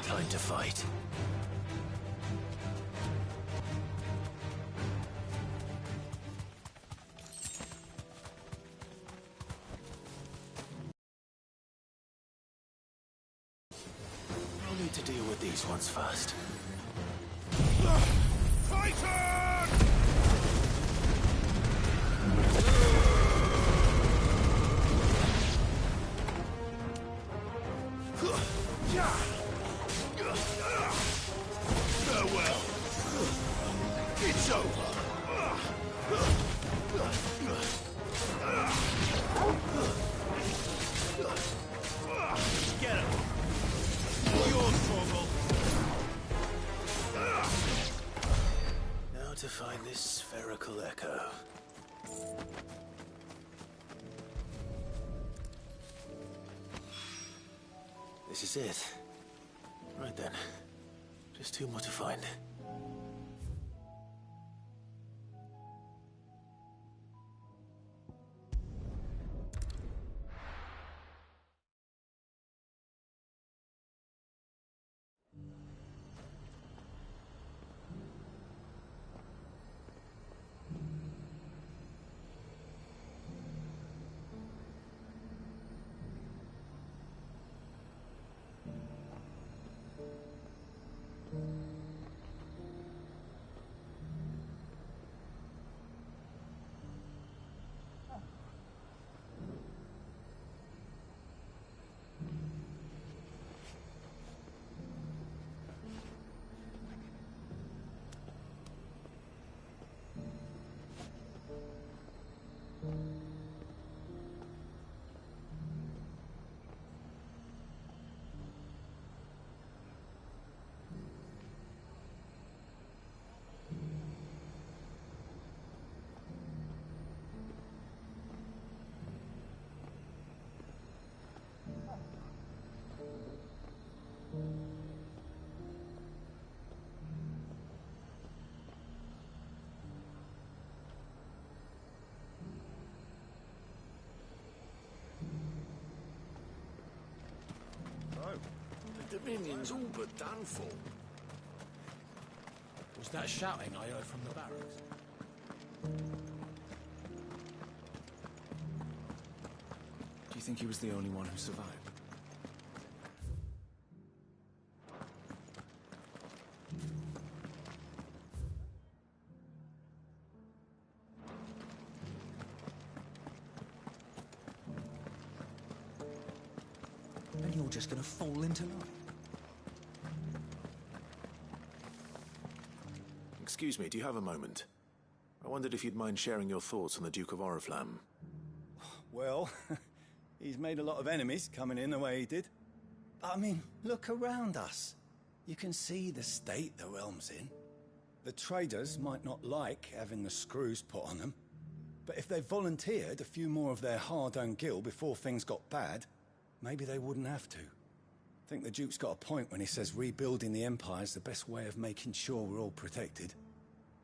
Time to fight. I'll need to deal with these ones first. Farewell. It's over. Get him. Yours, Torgal. Now to find this spherical echo. This is it. Right then. Just two more to find. The Dominion's all but done for. Was that shouting I heard from the barracks? Do you think he was the only one who survived? And you're just gonna fall into line? Excuse me, do you have a moment? I wondered if you'd mind sharing your thoughts on the Duke of Oriflamme. Well, he's made a lot of enemies coming in the way he did. But I mean, look around us. You can see the state the realm's in. The traders might not like having the screws put on them, but if they volunteered a few more of their hard-earned gil before things got bad, maybe they wouldn't have to. I think the Duke's got a point when he says rebuilding the Empire's the best way of making sure we're all protected.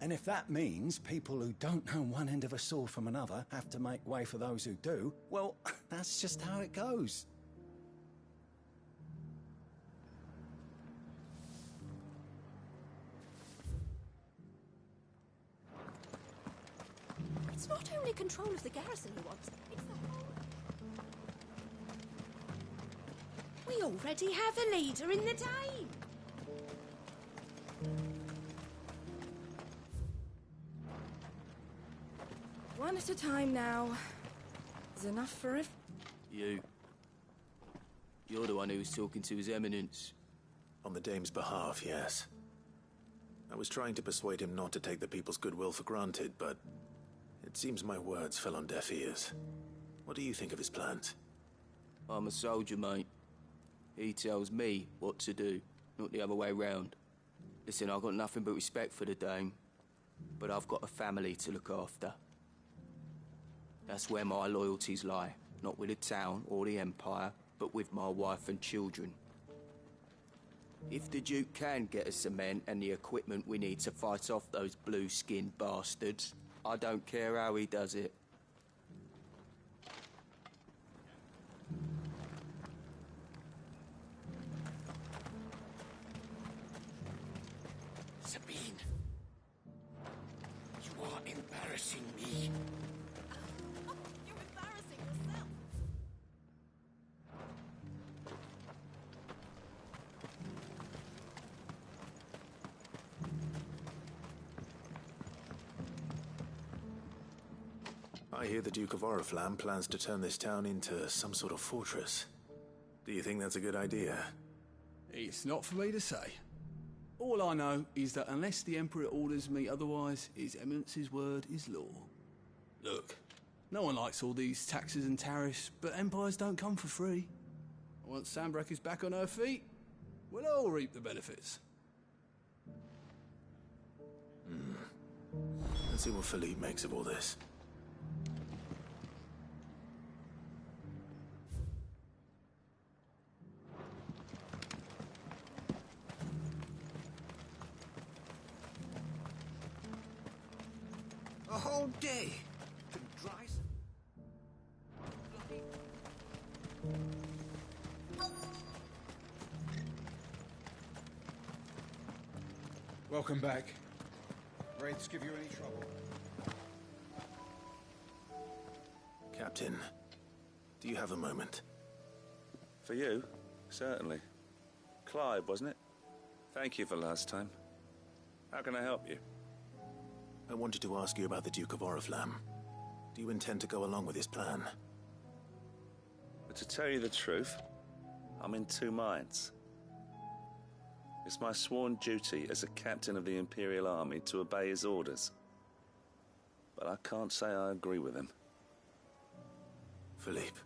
And if that means people who don't know one end of a sword from another have to make way for those who do, well, that's just how it goes. It's not only control of the garrison he wants, it's the whole... We already have a leader in the Dane. One at a time now. Is enough for it? You. You're the one who was talking to His Eminence. On the Dame's behalf, yes. I was trying to persuade him not to take the people's goodwill for granted, but it seems my words fell on deaf ears. What do you think of his plans? I'm a soldier, mate. He tells me what to do, not the other way round. Listen, I've got nothing but respect for the Dame, but I've got a family to look after. That's where my loyalties lie, not with the town or the Empire, but with my wife and children. If the Duke can get us cement and the equipment we need to fight off those blue-skinned bastards, I don't care how he does it. Sabine, you are embarrassing me. You're embarrassing yourself. I hear the Duke of Oriflamme plans to turn this town into some sort of fortress. Do you think that's a good idea? It's not for me to say. All I know is that unless the Emperor orders me otherwise, His Eminence's word is law. Look, no one likes all these taxes and tariffs, but empires don't come for free. Once Sanbreque is back on her feet, we'll all reap the benefits. Let's see what Philippe makes of all this. A whole day to dry Welcome back. Wraiths give you any trouble? Captain, do you have a moment? For you? Certainly. Clive, wasn't it? Thank you for last time. How can I help you? I wanted to ask you about the Duke of Oriflamme. Do you intend to go along with his plan? But to tell you the truth, I'm in two minds. It's my sworn duty as a captain of the Imperial Army to obey his orders. But I can't say I agree with him. Philippe,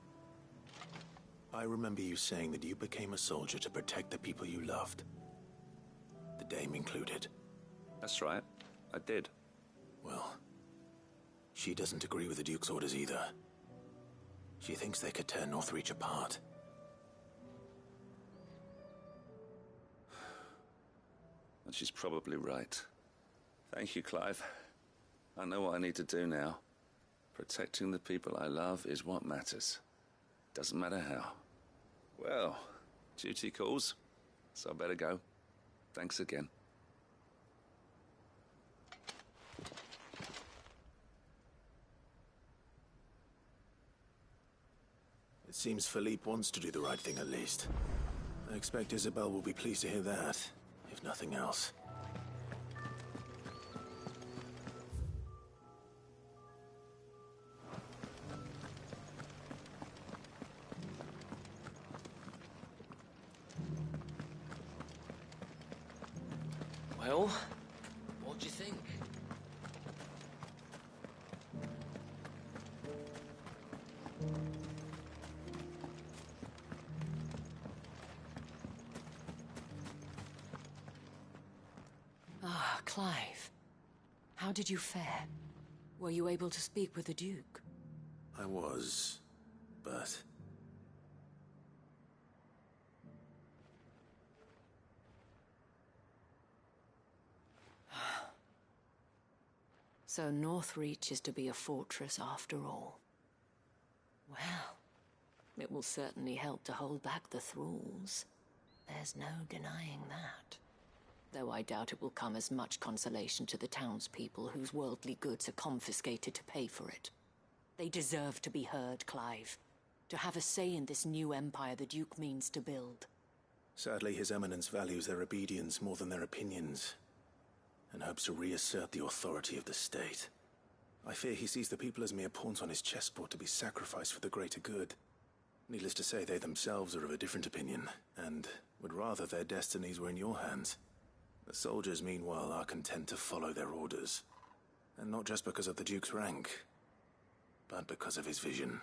I remember you saying that you became a soldier to protect the people you loved. The Dame included. That's right, I did. Well, she doesn't agree with the Duke's orders either. She thinks they could tear Northreach apart. And she's probably right. Thank you, Clive. I know what I need to do now. Protecting the people I love is what matters. Doesn't matter how. Well, duty calls, so I better go. Thanks again. It seems Philippe wants to do the right thing at least. I expect Isabel will be pleased to hear that, if nothing else. Well, what do you think? Ah, Clive. How did you fare? Were you able to speak with the Duke? I was, but... So Northreach is to be a fortress after all. Well, it will certainly help to hold back the thralls. There's no denying that. Though I doubt it will come as much consolation to the townspeople whose worldly goods are confiscated to pay for it. They deserve to be heard, Clive. To have a say in this new empire the Duke means to build. Sadly, His Eminence values their obedience more than their opinions, and hopes to reassert the authority of the state. I fear he sees the people as mere pawns on his chessboard to be sacrificed for the greater good. Needless to say, they themselves are of a different opinion, and would rather their destinies were in your hands. The soldiers, meanwhile, are content to follow their orders. And not just because of the Duke's rank, but because of his vision.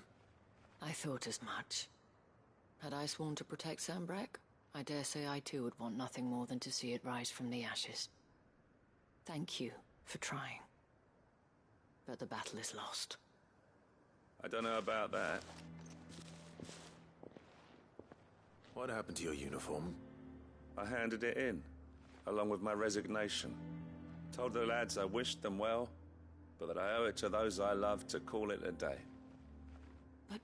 I thought as much. Had I sworn to protect Sanbreque, I dare say I too would want nothing more than to see it rise from the ashes. Thank you for trying. But the battle is lost. I don't know about that. What happened to your uniform? I handed it in, along with my resignation. Told the lads I wished them well, but that I owe it to those I love to call it a day. But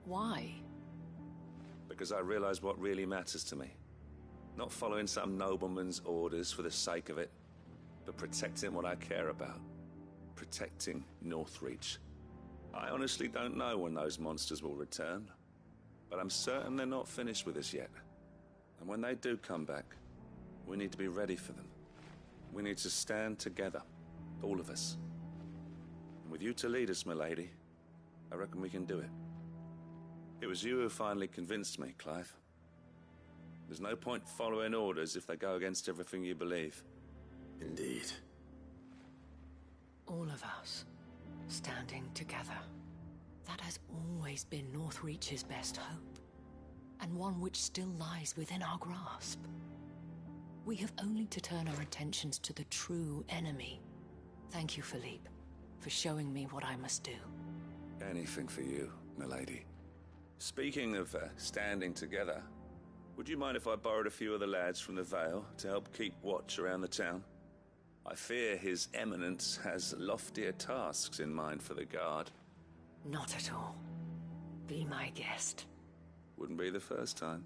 why? Because I realize what really matters to me. Not following some nobleman's orders for the sake of it, but protecting what I care about. Protecting Northreach. I honestly don't know when those monsters will return, but I'm certain they're not finished with us yet. And when they do come back, we need to be ready for them. We need to stand together, all of us. And with you to lead us, milady, I reckon we can do it. It was you who finally convinced me, Clive. There's no point following orders if they go against everything you believe. Indeed. All of us, standing together. That has always been Northreach's best hope, and one which still lies within our grasp. We have only to turn our attentions to the true enemy. Thank you, Philippe, for showing me what I must do. Anything for you, milady. Speaking of standing together, would you mind if I borrowed a few of the lads from the Vale to help keep watch around the town? I fear His Eminence has loftier tasks in mind for the guard. Not at all. Be my guest. Wouldn't be the first time.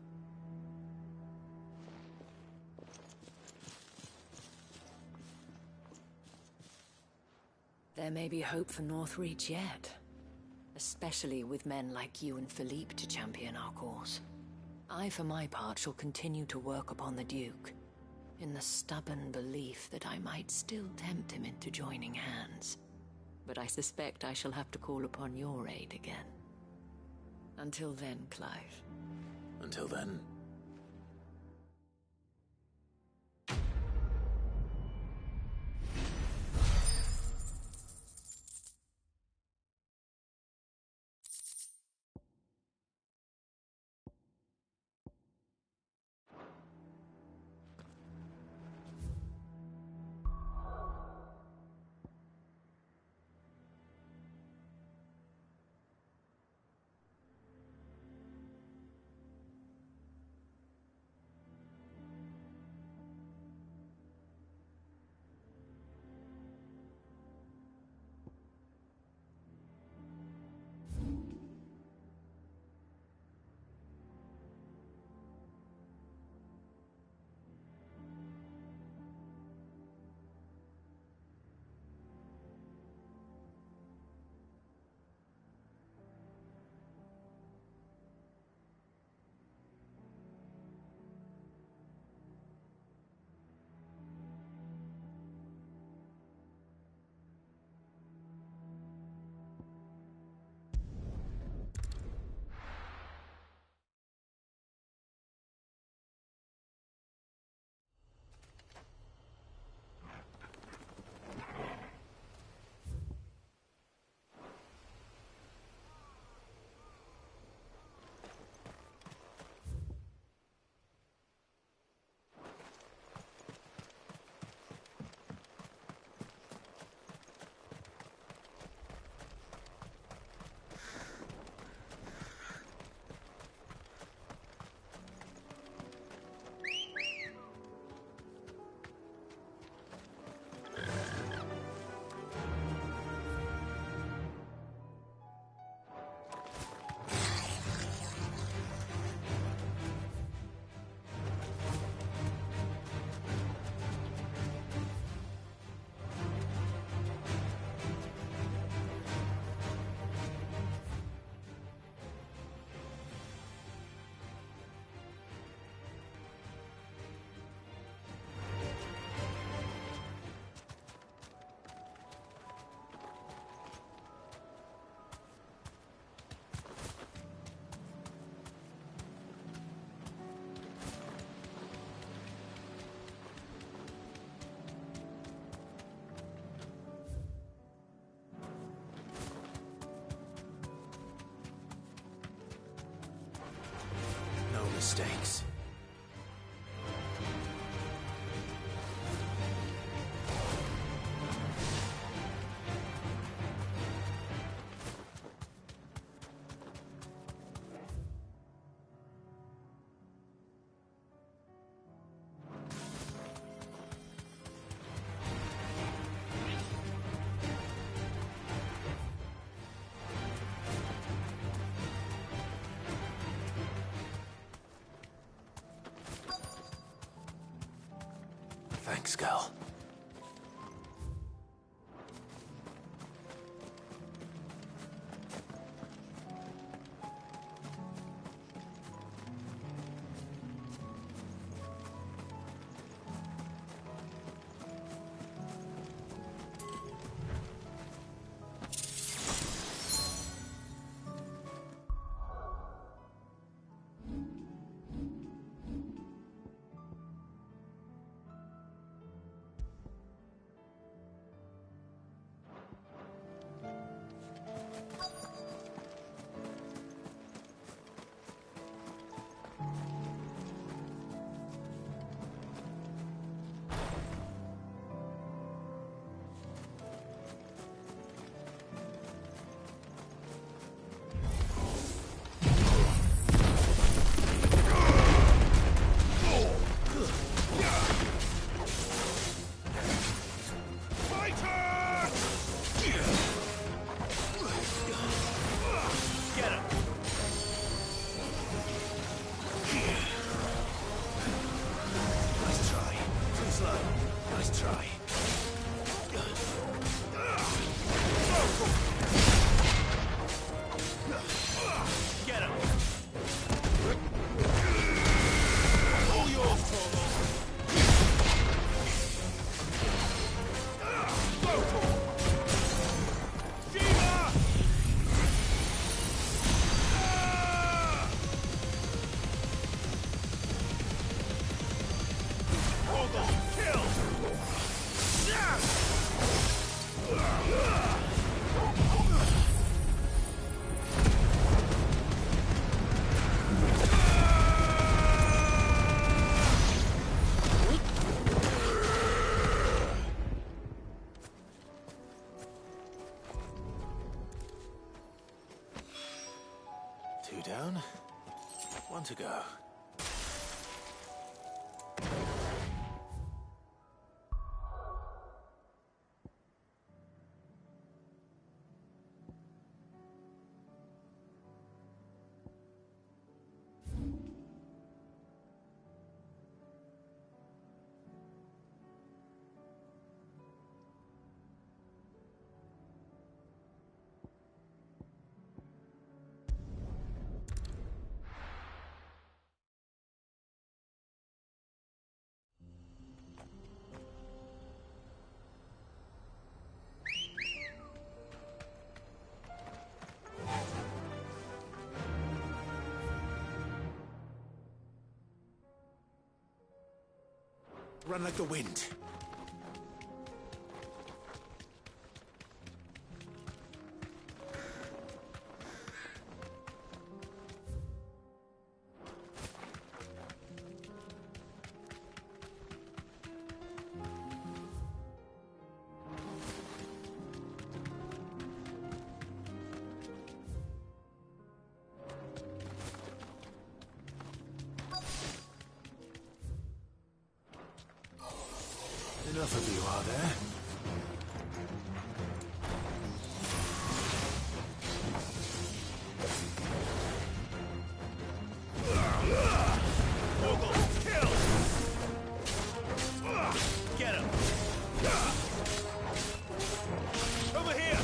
There may be hope for Northreach yet. Especially with men like you and Philippe to champion our cause. I, for my part, shall continue to work upon the Duke, in the stubborn belief that I might still tempt him into joining hands. But I suspect I shall have to call upon your aid again. Until then, Clive. Until then. mistakes. Thanks, girl. Two down, one to go. Run like the wind. Enough of you, are there? Get him! Over here!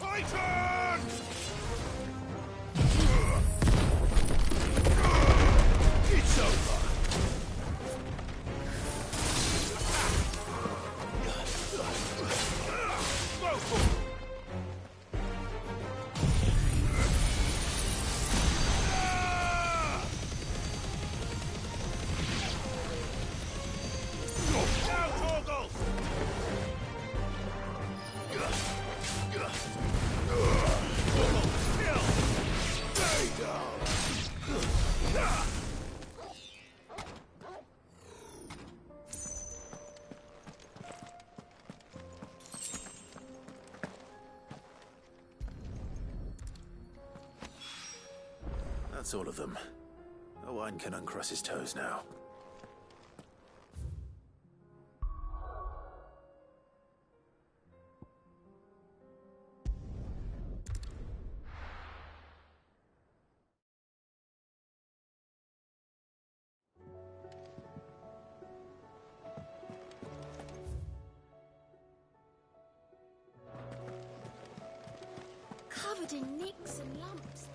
Titan! It's over! That's all of them. Owen can uncross his toes now. Covered in nicks and lumps.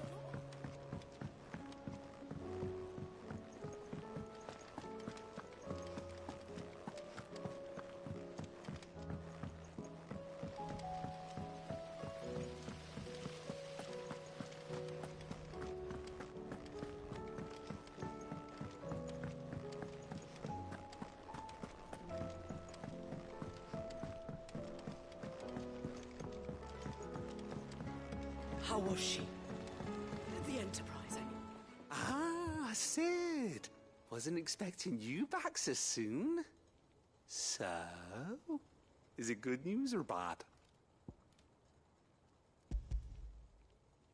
How was she? The Enterprise, I mean. Ah, Sid. Wasn't expecting you back so soon. So, is it good news or bad?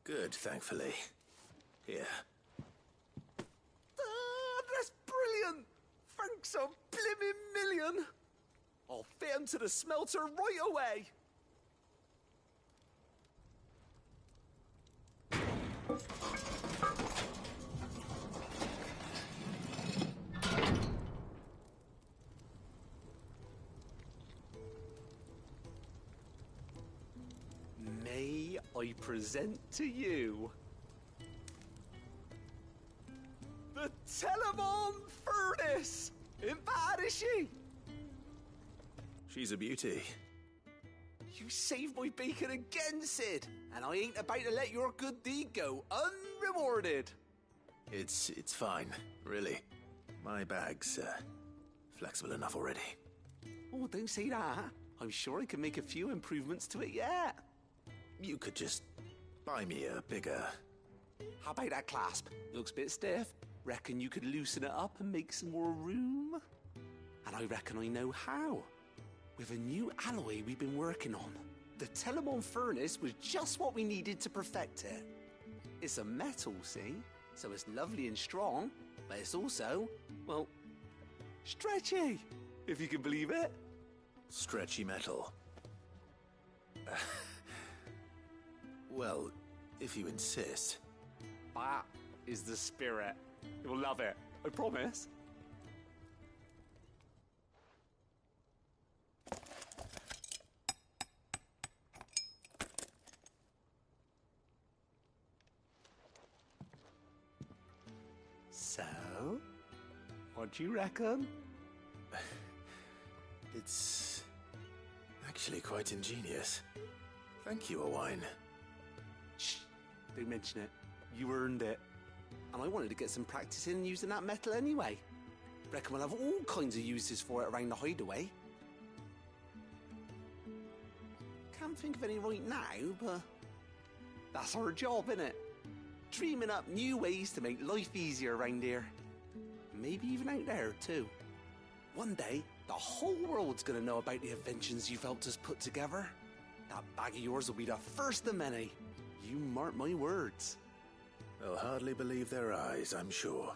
Good, thankfully. Here. Ah, that's brilliant. Thanks a blimmin' million. I'll fit 'em to the smelter right away. May I present to you the Telemon Furnace? Ain't bad, is she? She's a beauty. You saved my bacon again, Sid, and I ain't about to let your good deed go unrewarded. It's fine, really. My bag's flexible enough already. Oh, don't say that. I'm sure I can make a few improvements to it yet. You could just buy me a bigger... How about that clasp? Looks a bit stiff. Reckon you could loosen it up and make some more room? And I reckon I know how. With a new alloy we've been working on. The Telemon Furnace was just what we needed to perfect it. It's a metal, see? So it's lovely and strong, but it's also, well, stretchy, if you can believe it. Stretchy metal. Well, if you insist. That is the spirit. You'll love it, I promise. So, what do you reckon? It's actually quite ingenious. Thank you, Owen. Shh, don't mention it. You earned it. And I wanted to get some practice in using that metal anyway. Reckon we'll have all kinds of uses for it around the hideaway. Can't think of any right now, but that's our job, innit? Dreaming up new ways to make life easier around here. Maybe even out there, too. One day, the whole world's gonna know about the inventions you've helped us put together. That bag of yours will be the first of many. You mark my words. They'll hardly believe their eyes, I'm sure.